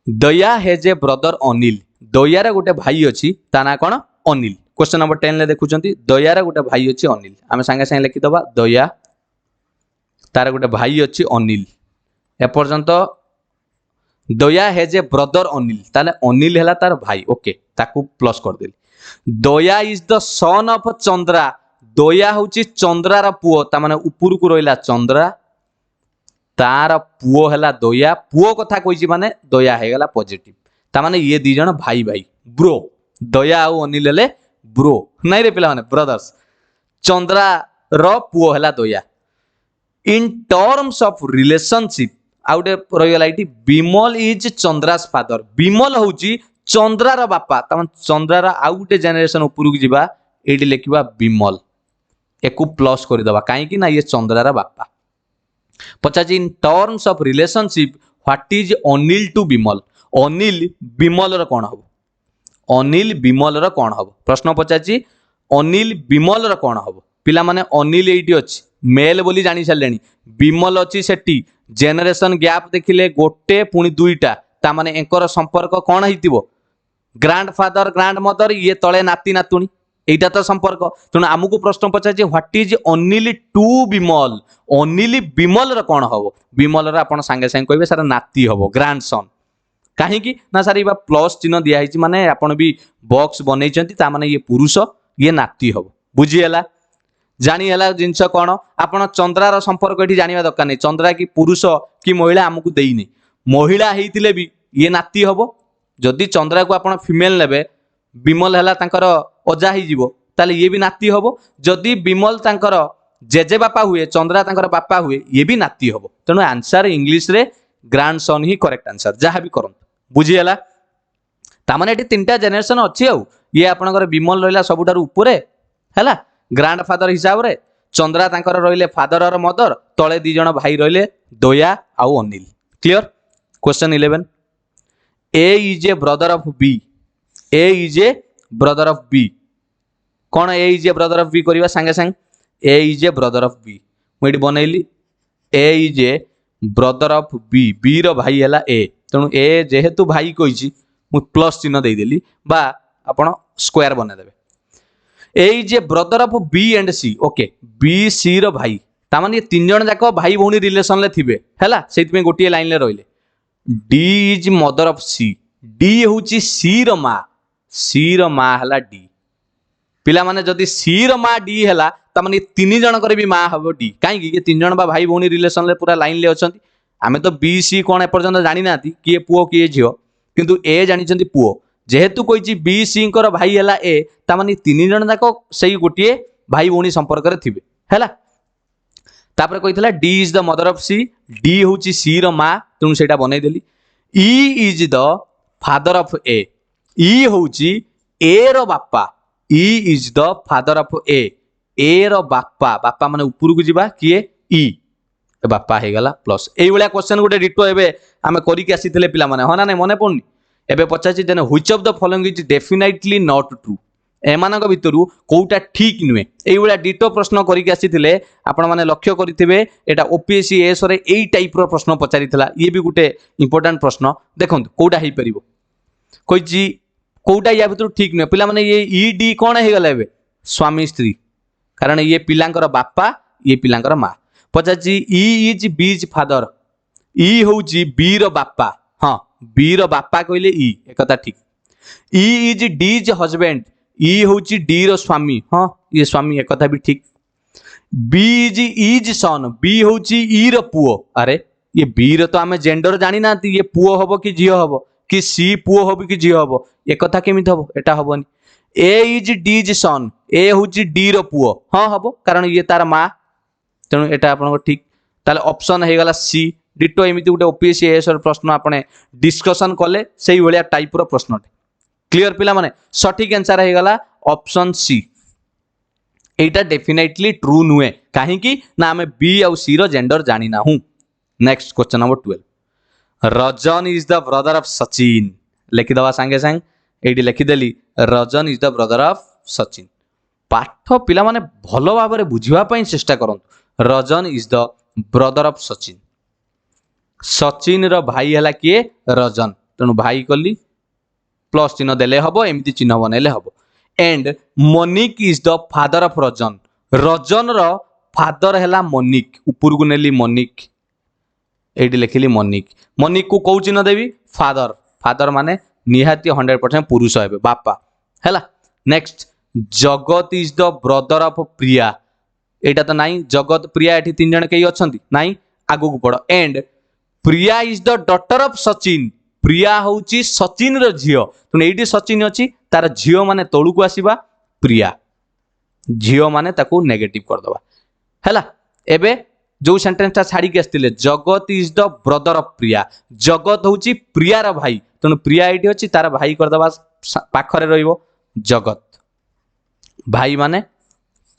Daya has a brother Anil दयार गोटे भाई अछि ता ना कोन अनिल क्वेश्चन नंबर 10 ले देखुचंती दयार गोटे भाई अछि अनिल आमे संगे संगे लिखि दबा दया तार गोटे भाई अछि अनिल ए पर्यंत Daya has a brother Anil ताले अनिल हैला तार भाई ओके ताकू प्लस कर देली Daya is the son of Chandra Daya होची चंद्रार पुओ ता माने ऊपर को रहिला चंद्रा तार पुओ हैला दया पुओ कथा कहिची माने दया हे गला पॉजिटिव ता माने ये दी जण भाई भाई ब्रो दया आ अनिल ले ब्रो नै रे पिला माने ब्रदर्स चंद्रा रो पुओ हैला Daya in terms of relationship आउटे रहिगला इटी बिमल इज चंद्रास फादर बिमल होची चंद्रार बापा ता माने चंद्रार आउटे जेनरेशन ऊपर को जिबा एटी लिखिबा बिमल एकु प्लस कर दबा काहे कि ना ये चंद्रार बापा पचास in terms of relationship what is Anil to Bimal Anil Bimal रो कोन हबो अनिल बिमल रो कोन हबो प्रश्न पचाची अनिल बिमल रो कोन हबो पिला माने अनिल एटी अछि मेल बोली जानि छलेनी बिमल अछि सेठी जेनरेशन गैप देखिले गोटे पुनी दुईटा ता माने एकर संपर्क कोन हितिबो ग्रांड फादर ग्रांड मदर ये तळे नाती नातुणी এইটা তো সম্পর্ক তেणु आमको प्रश्न पचार व्हाट इज अनिल टू विमल अनिल विमल कौन हम विमल आप सागे सागे कहे सर नाती हम ग्रांडसन कहीं ना सर ये प्लस चिन्ह दिखाई माने आपण भी बॉक्स बनई माने ये पुरुष ये नाती हम बुझीगला जानीला जिनस कौन आप चंद्रार संपर्क ये जानवा दरकार नहीं चंद्रा कि पुरुष कि महिला आमको देनी महिला होते भी ये नाती हम जदि चंद्रा को आप फिमेल ने विमल है अजा हो ये भी नाती हम जदि विमल तांकर जेजे बापा हुए चंद्रा तांकर बापा हुए ये भी नाती हम तेणु आंसर इंग्लीश रे ग्रांड सन ही करेक्ट आंसर जहाँ भी करंतु बुझीगला तामाने ये तीनटा जेनेरेशन अच्छी आउ ये आपनकर विमल रहा सबुठार उपरे है ग्रांड फादर हिसाब रे चंद्रा तांकर रहिले फादर और मदर तले दी जण भाई रहिले दया आउ Anil clear question 11 A is a brother of B A is a brother of B कौन A is a brother of B करवा सांगे सांगे A is a brother of B मुझे बनैली A is a brother of B B रो भाई है ए तेणु ए जेहेतु भाई कही प्लस चिन्ह देदेली बा आपण स्क्वायर बनईदेवे A is a brother of B and C okay B C रो भाई तामाने ये तीन जन जाक भाई भौणी रिलेशन ले थिबे हैला सेति गोटे लाइन ले रहिले D is mother of C D होची सी रो मा हैला डी पिला माने जदि सी रो मा डी हैला तामाने तीन जन करे भी माँ हबो डी काहे ये तीन जन बा भाई भौणी रिलेशन ले पूरा लाइन ले अछंती आमे तो बी सी कोन ए पर्यंत जानि नाती किए पुओ किए झियो किंतु ए जानिचंती पुओ जेहेतु कही बी सी भाई है ए तामाने तीन जन जाक से गोटे भाई भौणी संपर्क रे थिबे हैला तापर कही D is the mother of C D हूँ सी रो माँ तेणु से बनईदेली E is the father of A हूँ ए रो बापा E is the father of A रो बापा बापा माने ऊपर को जीवा किए ई बापा हो गला प्लस यही भाया क्वेश्चन गोटे डिटो एबे आमे करिक आसीथिले पिला माने हाँ ना नहीं मने पड़नी एबे पचाची then which of the following is definitely not true एमानक भितरु कोउटा ठीक नुहे एई भाया डिटो प्रश्न करिक आसीथिले आपण माने लक्ष्य करिथिबे एटा ओपीएससी एस रे एई टाइप रो प्रश्न पचारिथिला ये भी गोटे इंपोर्टेंट प्रश्न देखंतु कोउटा हेई परिबो कहिची कोउटा या भितरु ठीक नुहे पिला माने ये ई डी कोन हे गला एबे स्वामी स्त्री कारण ये पिलांकर बापा ये पिलांकर माँ पचाची E is B is father E हूँ बी रो बापा हाँ बी रो बापा कहले ई एक कथा ठीक E is D is husband E हूँ डी रो स्वामी हाँ ये स्वामी एक कथा भी ठीक बी इज सन बी हूँ ई रो पुओ अरे ये बी रो तो आमे जेंडर जानी ना ये पुओ हबो कि झियो हबो कि सी पुओ हबो कि झियो हबो एक कथा केमिति हबो एटा हबोनी ए इज डी इज सन ए हूँ डी रो पुओ हाँ हबो कारण ये तार माँ तेणु एटा आपन ठीक ताले ऑप्शन हे गला सी डिटो एमिति गोटे ओपीएससी एस प्रश्न आपने डिस्कशन कले सेही भलिया टाइप रो प्रश्न क्लियर पिला माने सठिक आंसर हे गला ऑप्शन सी एटा डेफिनेटली ट्रू नुहे काहे कि ना हमें बी और सी रो जेंडर जानी ना हूं next question number 12 Rajan is the brother of Sachin लिखि दवा संगे संग एडी लिखि देली Rajan is the brother of Sachin पाठ पिला माने भलो भाबरे बुझिबा पई चेष्टा करंतु Rajan is the brother of Sachin Sachin रो भाई हला किए रजन तेणु भाई कली प्लस चिन्ह देले हबो एमिति चिन्ह बनेले हबो and Manik is the father of Rajan Rajan रो फादर हला मनिक ऊपर को नेली मनिक एडी लिखिली मनिक मनिक को कौ चिन्ह देवी फादर फादर माने निहाती 100% पुरुष हेबे बापा हला नेक्स्ट जगत इज द ब्रदर ऑफ प्रिया एटा तो नहीं जगत प्रिया एठी तीन जन कई अछंती नहीं आगु को पड़ो and Priya is the daughter of Sachin Priya होची सचिन रो झियो तुम एठी सचिन अछि तार झियो माने तळु को आसीबा प्रिया झियो माने ताको नेगेटिव कर दबा हैला एबे जो सेंटेंस ता छाड़ी के आस्तिले जगत इज द ब्रदर ऑफ प्रिया जगत होची प्रिया रो भाई तनु प्रिया एठी अछि तार भाई कर दबा पाखरे रहिबो जगत भाई माने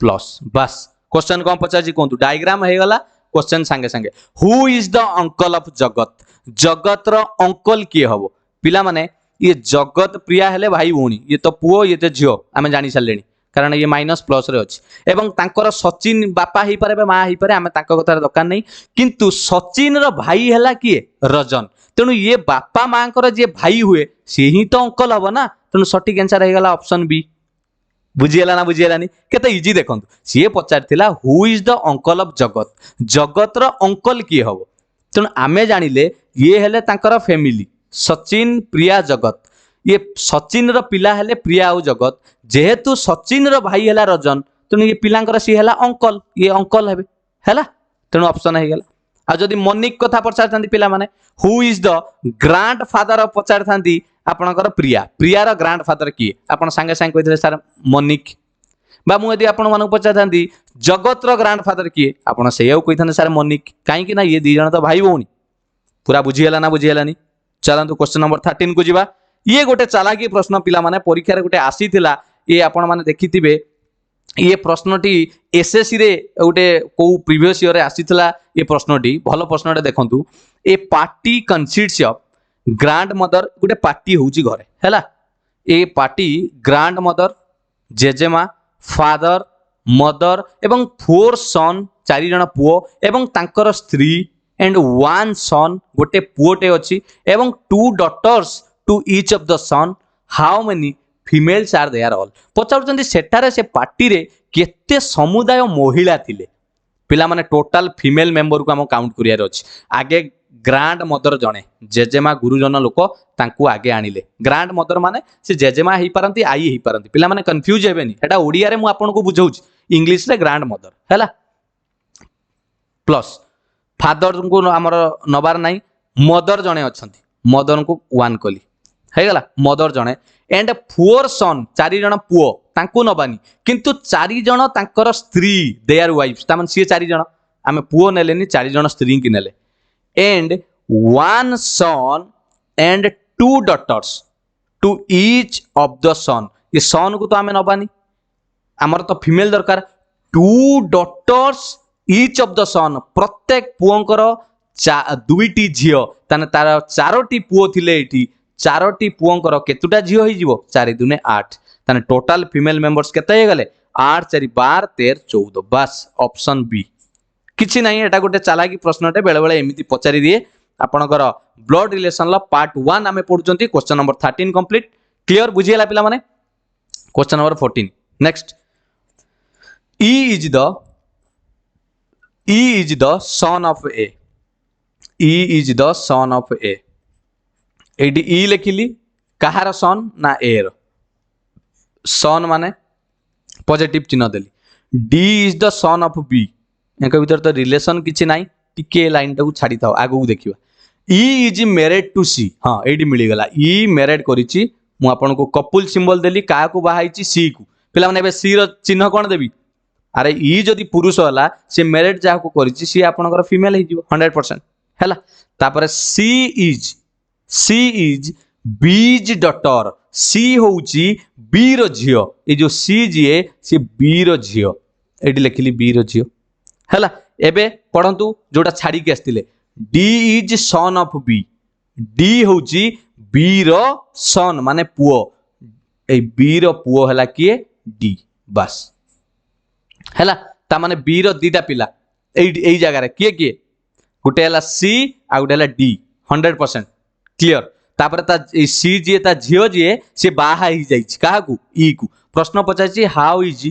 प्लस बस क्वेश्चन कौन पचार कहतु डायग्राम हो गला क्वेश्चन सांगे सांगे who is the uncle of Jagat Jagat row uncle किए हम पिला माने ये जगत प्रिया हेले भाई भौणी ये तो पुओ ये तो झियो आमे जानी सारे कारण ये माइनस प्लस रे अछि एवं तांकर सचिन बापा ही पारे माँ ही पारे आमे तांको कथार दरकार नहीं किंतु सचिन रो भाई हैला किए रजन तेणु ये बापा माँ जे भाई हुए सी ही तो अंकल हम ना तेणु सठिक आंसर हो गला ऑप्शन बी बुझीगला ना बुझीगलानी केते इजी देखंतु सी पचारथिला who is the uncle of Jagat Jagat row uncle किए हबो तेणु आमे जानिले ये हेले तांकर फैमिली सचिन प्रिया जगत ये सचिन रो पिला हेले प्रिया और जगत जेहेतु सचिन रो भाई हेला रजन तेणु ये पिलांकर सी हेला अंकल ये अंकल हेबे हैला तेणु ऑप्शन हे गेला आ जदि मनिक कथा पचारथांती पिला माने who is the grandfather of पचारथांती आपणकर प्रिया प्रियार ग्रांड फादर किए आपण संगे संगे कहिथिले सर मनिक बा मु यदि आपण मानक पचारथांती जगत रो ग्रांड फादर किए आपण सेयौ कहिथाने सर मनिक काहे कि ना ये दी जण तो भाई भौणी पूरा बुझीगला ना बुझीगलानी चलंतु क्वेश्चन नंबर 13 को जिबा ये गोटे चालाकी प्रश्न पिला माने परीक्षा रे गोटे आसीथिला ये आपण माने देखिथिबे ये प्रश्नटी एसएससी रे गोटे को प्रीवियस ईयर रे आसीथिला ये प्रश्नटी भलो प्रश्नटे देखंतु a party consists of grandmother गोटे पार्टी होउची घरे हैला ए पार्टी ग्रांड मदर जेजेमा फादर मदर एवं 4 सन 4 जण पुओ एवं तांकर स्त्री एंड 1 सन गोटे पुओटे अछि एवं 2 daughters to each of the son how many females are there all पचारुचंदी सेटारे से पार्टी रे केते समुदाय महिला थिले पिला माने टोटल फीमेल मेंबर को हम काउंट करियार अछि आगे ग्रांड मदर जणे जेजेमा गुरुजन लोक तांकू आगे आनिले ग्रांड मदर माने से जेजेमा हेई पारंती आई हेई पारंती पिला माने कंफ्यूज हेबेनी एटा ओडिया रे मु आपन को बुझौछि इंग्लिश रे ग्रांड मदर हैला प्लस फादर को हमर नबार नाही मदर जणे अछंती मदर को 1 कली हे गला मदर जणे एंड 4 सन 4 जण पुओ तांकू नबानी किंतु 4 जण तांकर स्त्री देयर वाइफ्स तामन सी 4 जण आमे पुओ नेलेनी 4 जण स्त्री की नेले and 1 son and 2 daughters to each of the son ये सन को तो आमे नबानी आमर तो फीमेल दरकार 2 डॉटर्स ईच ऑफ द सन प्रत्येक पुओंकर दुईटी झियो ताने तार 4टी पुओ थिले एठी 4टी पुओंकर केतुटा झियो होई जिवो 4 दुने 8 ताने टोटल फीमेल मेंबर्स केते हे गले 8 4 12 13 14 बस ऑप्शन बी किछि नाही एटा गोटे चालाकी प्रश्नटे बेले बेले एमिति पचारि दिए आपनकर ब्लड रिलेशन ला पार्ट 1 आमे पढुचंती क्वेश्चन नंबर 13 कंप्लीट क्लियर बुझियला पिला माने question number 14 next E is the son of A E is the son of A एडी ई लिखिली कहार सन ना ए रो सन माने पॉजिटिव चिन्ह देली D is the son of B एंक भीतर तो रिलेशन किछि नाही टिके लाइन टाकू छाडी थाओ आगु देखिबा ई इज मैरिड टू सी हां एडी मिली गला ई मैरिड करिछि मु आपन को कपुल सिंबल देली का को बाहाइछि सी को पिला माने बे सी रो चिन्ह कोन देबी अरे ई जदि पुरुष होला से मैरिड जा को करिछि सी आपनकर फीमेल हे जिवो 100% हैला तापर सी इज बीज डॉटर सी होउची बी रो झियो ए जो सी जिए सी बी रो झियो एडी लिखिली बी रो झियो हैला एबे पढंतु जोटा छाडी के आस्तिले D is son of B D होउची बी रो सन माने पुओ ए बी रो पुओ हला किए डी बस हैला ता माने बी रो दीटा पिला एई जगह रे किए किए गुटे हला सी आ गुटे हला डी 100% क्लियर तापर ता सी जे ता झियो जे से बाहा ही जाई काहा को ई को प्रश्न पचाची how is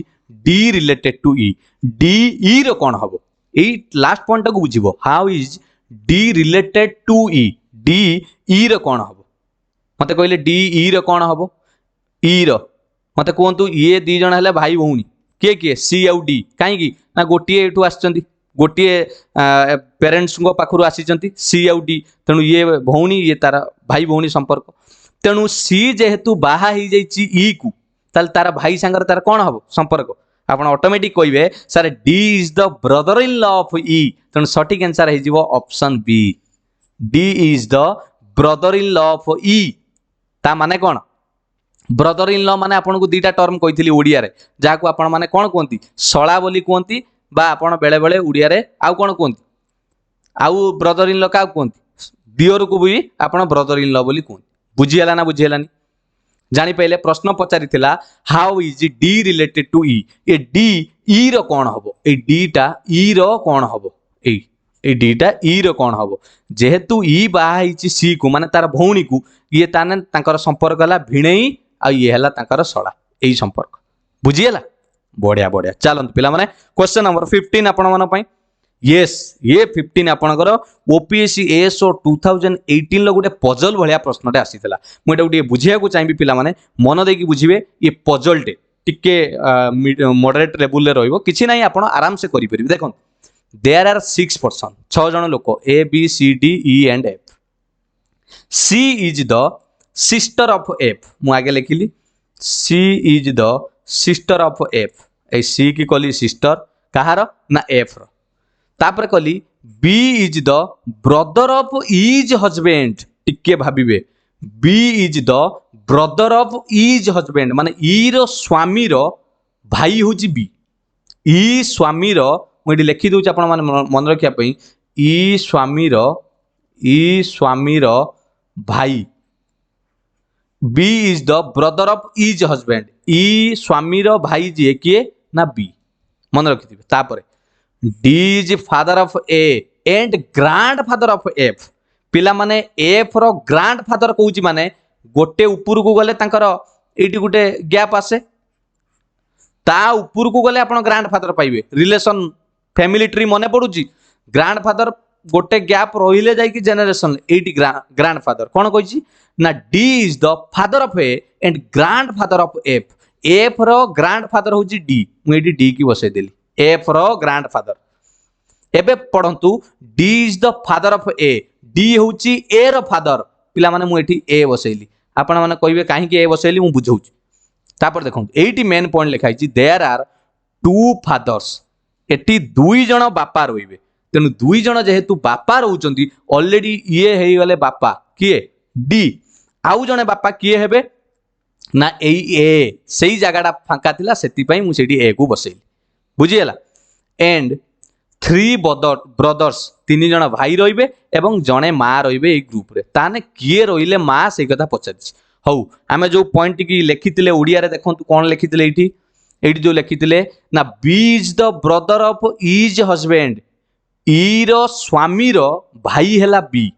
D related to E D E रो कोन हबो एई लास्ट पॉइंट को बुझिबो how is D related to E D E रो कोन हबो मते कहले डी ई रो कोन हबो ई रो मते कोंतु ये दी जण हले भाई भौणी के के सी आउ डी काहे की ना गोटिए एठू आछचंती गोटिए पेरेंट्स को पाखरु आसीचंती सी आउ डी तेणु ये भौणी ये तार भाई भौणी संपर्क तेणु सी जेहेतु बाहा ही जाइची ई को ताल तार भाई संगर तार कोन हबो संपर्क आपण ऑटोमेटिक कहिबे sir D is the brother in law of E तेणु सटीक आंसर हे जिवो option B D is the brother in law of E ता माने कोन ब्रदर इन लॉ माने आपन को दीटा टर्म कहितली ओडिया रे जाको आपण माने कोन कोंती सळा बोली कोंती बा आपण बेले बेले ओडिया रे आउ कोन कोंती आउ ब्रदर इन लॉ का कोंती दियोर को भी आपण ब्रदर इन लॉ बोली कोंती बुझियला ना बुझियलानी जानि पहिले प्रश्न पचारिथिला how is D related to E A D E रो कोन हबो ए डी टा ई रो कोन हबो ए डी टा ई रो कोन हबो जेहेतु ई बाहा हिची सी को माने तार भौणी को ये ताने तांकर संपर्क हला भिणेई आ ये हला तांकर सळा एई संपर्क बुझीगला बढ़िया बढ़िया चलत पिला माने क्वेश्चन नंबर 15 आपण मन पई यस ये 15 आपणकर ओपीएससी एएसओ 2018 लो गोटे पजल भलिया प्रश्नटे आसीथिला मु एटा गोटे बुझिया को चाहिबी पिला माने मन देकी बुझिबे ये पजल टे टिके मॉडरेट लेवल ले रहइबो किछि नाही आपण आराम से करि परिबे देखो देयर आर 6 पर्सन 6 जण लोक A B C D E and F C is the sister of F मु आगे लिखिली C is the sister of F A C की कली सिस्टर कहार ना एफ रो तापर कली B is the brother of is husband टिके भाबिबे B is the brother of is husband माने ई रो स्वामी रो भाई होची बी ई स्वामी रो मुझे लिखि दूँ आप मन रखा ई स्वामी रो भाई B is the brother of is husband E स्वामी रो भाई जी किए ना बी मन रखि तापर D is father of A and grandfather of F पिला माने एफ रो ग्रांड फादर कहूची माने गोटे ऊपर को गले तांकर एटी गोटे गैप आसे ता ऊपर को गले आपण ग्रांड फादर पाइबे रिलेशन फैमिली ट्री मने पडुची ग्रांड फादर गोटे गैप रहिले जाई कि जनरेशन एटी ग्रांड फादर कोन कहिची ना D is the father of A and grandfather of F F रो ग्रांड फादर होची डी मु एटी डी की बसै देली एफ रो ग्रांड फादर एबे पढंतु D is the father of A D होची ए रो फादर पिला माने मु एठी ए बसैली आपण माने कहिबे काहे कि ए बसैली मु बुझौची तापर देखो एटी मेन पॉइंट लिखाई छी देयर आर टू फादर्स एटी दुई जण बापा रहिबे तेनु दुई जण जेहेतु बापा रहउचंती ऑलरेडी ये हेई गले बापा किए डी आउ जणे बापा किए हेबे ना ए सेई जगाडा फांका थिला सेति पई मु सेठी ए को बसैली बुझीगला एंड 3 ब्रदर्स 3 जण भाई रहिबे एवं जणे मां रहिबे ए ग्रुप रे ताने किए रहिले मां से कथा पचारछि हौ आमे जो पॉइंट की लिखितिले ओडिया रे देखंतु कोन लिखितिले एठी जो लिखितिले ना B is the brother of is husband E रो स्वामी रो भाई हैला बी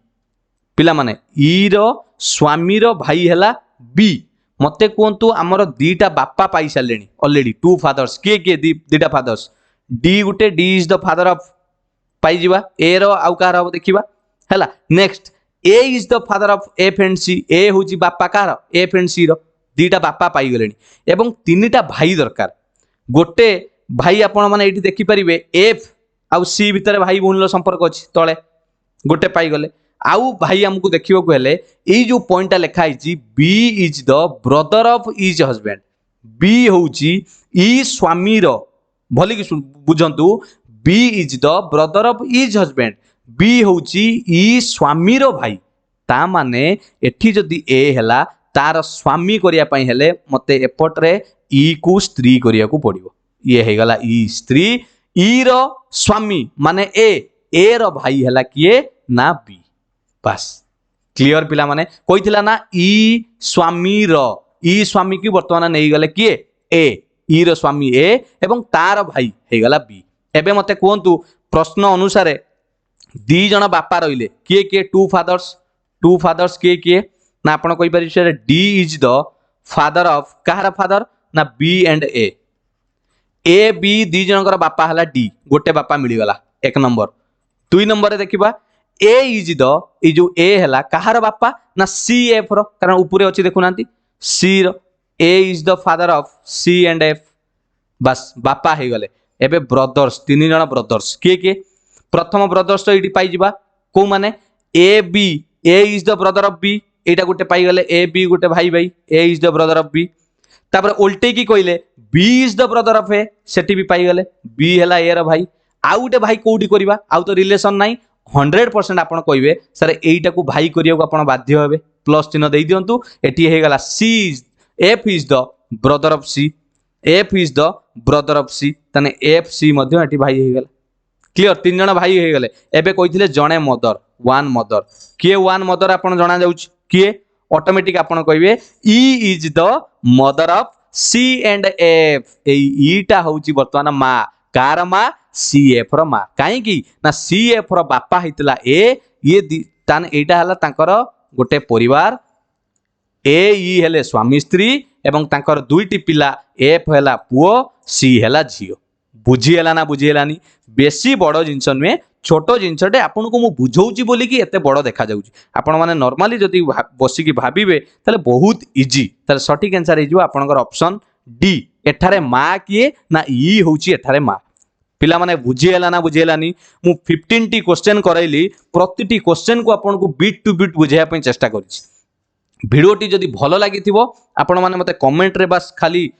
पिला माने ई रो स्वामी रो भाई हैला बी मते कोंतु हमर दीटा बापा पाई सालेनी ऑलरेडी टू फादर्स के दीटा फादर्स डी गुटे D is the father of पाई जीवा ए रो आउ कार हो देखिबा हैला next A is the father of F and C A होची बापा कार एफ एंड सी रो दीटा बापा पाई गलेनी एवं तीनटा भाई दरकार गोटे भाई आपण माने एठी देखि परिबे एफ आउ सी भितर भाई बहन संपर्क अछि तळे गोटे पाई गले आउ भाई हमको देखिबा को हेले एई जो पॉइंटटा लिखा आइछि B is the brother of is husband B होची ई स्वामी रो भली कि बुझंतु B is the brother of is husband B होची ई स्वामी रो भाई ता माने एठी जदी ए हैला तार स्वामी करिया पई हेले मते एपट रे ई को स्त्री करिया को पड़िबो ये हे गला ई स्त्री ई रो स्वामी माने ए रो भाई हैला किए ना बी बस क्लियर पिला माने कहिथिला ना ई स्वामी की वर्तमान नै गले किए ए ई रो स्वामी ए एवं तार भाई हे गला बी एबे मते कोंतु प्रश्न अनुसार दी जण बापा रहिले किए टू फादर्स किए ना आपण कहि पारि से D is the father of कहार फादर ना बी एंड ए बी दी जनकर बापा हला डी गोटे बापा मिली गला एक नंबर दुई नंबर रे देखिबा ए इज द ई जो ए हला कहार बापा ना सी एफ रो कारण ऊपर अछि देखु नांती सी रो A is the father of C and F बस बापा हे गले एबे ब्रदर्स 3 जण ब्रदर्स के प्रथम ब्रदर्स तो इटी पाई जिबा को माने A B A is the brother of B एटा गोटे पाई गले ए बी गोटे भाई A is the brother of B तापर उल्टे की कहले B is the brother of A सेठी भी पाई गले बी हला ए रो भाई आउ गोटे भाई कोउडी करबा आउ तो रिलेशन नाही 100% आपण कहबे सर एटा को भाई करिया को आपण बाध्य हेबे प्लस चिन्ह दे दियंतु एटी हे गला C is F is the brother of C F is the brother of C तने एफ सी मध्ये एटी भाई हे गला क्लियर 3 जण भाई हे गले एबे कहिथिले जणे मदर वन मदर किए वन मदर आपण जणा जाउछ किए ऑटोमेटिक आपण कहबे E is the mother of C and F A ईटा होची वर्तमान मा कार मा सी एफ रो मा काहे की ना सी एफ रो बापा हितला ए ये तान एटा हला तांकर गोटे परिवार ए ई हेले स्वामी स्त्री एवं तांकर दुईटी पिला एफ हैला पुओ सी हैला झियो बुझी हैला ना बुझी हैलानी बेसी बड़ जिंस नुहे छोट जिनसटे आपन को मु बुझौची बोली कि एते बड़ देखा जाउची आपण माने नॉर्मली जदी बसी की भाबिबे ताले बहुत इजी ताले सटीक आंसर हे जिवो आपनकर ऑप्शन डी एठारे मा किए ना ई होउची एठारे मा पिला माने बुझी हैला ना बुझी हैलानी मु 15 टी क्वेश्चन कराइली प्रतिटी क्वेश्चन को आपन को बीट टू बीट बुझाया पई चेष्टा करिछि भिडियोटी जदि भल लगी आपण मैंने मत कमेंट रे बस खाली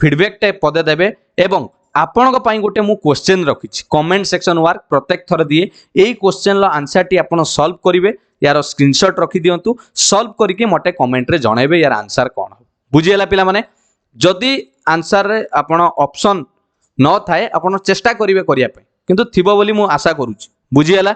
फीडबैक टे पदे देबे एवं आपण गोटे मु क्वेश्चन रखी कमेंट सेक्शन वर्क प्रत्येक थर दिए यही क्वेश्चन लो आंसर टी आपण सॉल्व करिवे यार स्क्रीनशॉट रखी दियंतु सॉल्व करके मते कमेंट रे जणाइबे यार आंसर कोन हो बुझियला पिला माने जदि आंसर रे आपण ऑप्शन न थाए आपण चेष्टा करिवे करिया पे किंतु थिबो बोली मु आशा करूची बुझियला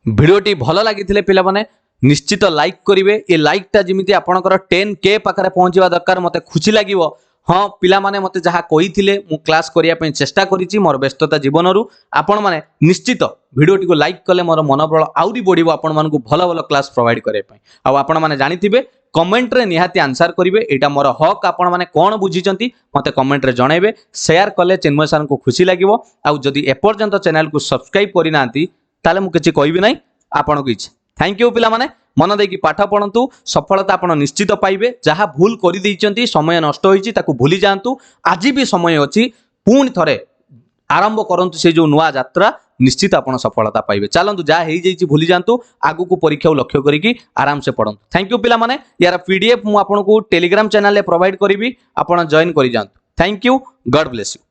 भिडियोटी भल लागिथिले पिला माने निश्चित लाइक करिवे ए लाइकटा जिमिति आपणकर 10K पाखरे पहुंचवा दरकार मते खुशी लागिवो हाँ पिला माने मते जहा कहिथिले मु क्लास करिया पई चेष्टा करिछि मोर व्यस्तता जीवनरु आपण माने निश्चित भिडियोटी को लाइक कले मोर मनोबल आउरी बढ़िबो आपण मानकु भलो भलो क्लास प्रोवाइड करे पई आ आपण माने जानिथिबे कमेंट रे निहाती आंसर करिवे एटा मोर हक आपण माने कोन बुझिचंती मते कमेंट रे जणाइबे शेयर कले चिन्मय सर को खुशी लागिवो आ जदी एपर्यंत चैनल को सब्सक्राइब करि नांती ताले मु किछि कहबी नै आपण को इच्छा थैंक यू पिला माने मन देकी पाठ पढ़ंतु सफलता आपण निश्चित पाइबे जहाँ भूल कर देइचंती समय नष्ट होईची ताकू भूली जांतु आज भी समय अछि पुणी थरे आरंभ करंतु से जो नुआ यात्रा निश्चित आपण सफलता पाइबे चलंतु जा हेई जाईची भूली जांतु आगु को परीक्षा लक्ष्य करिकी आराम से पढ़ंतु थैंक यू पिला माने यार पीडीएफ मु आपण को टेलीग्राम चैनल रे प्रोवाइड करिवि आपण जॉइन करि जांतु thank you God bless you.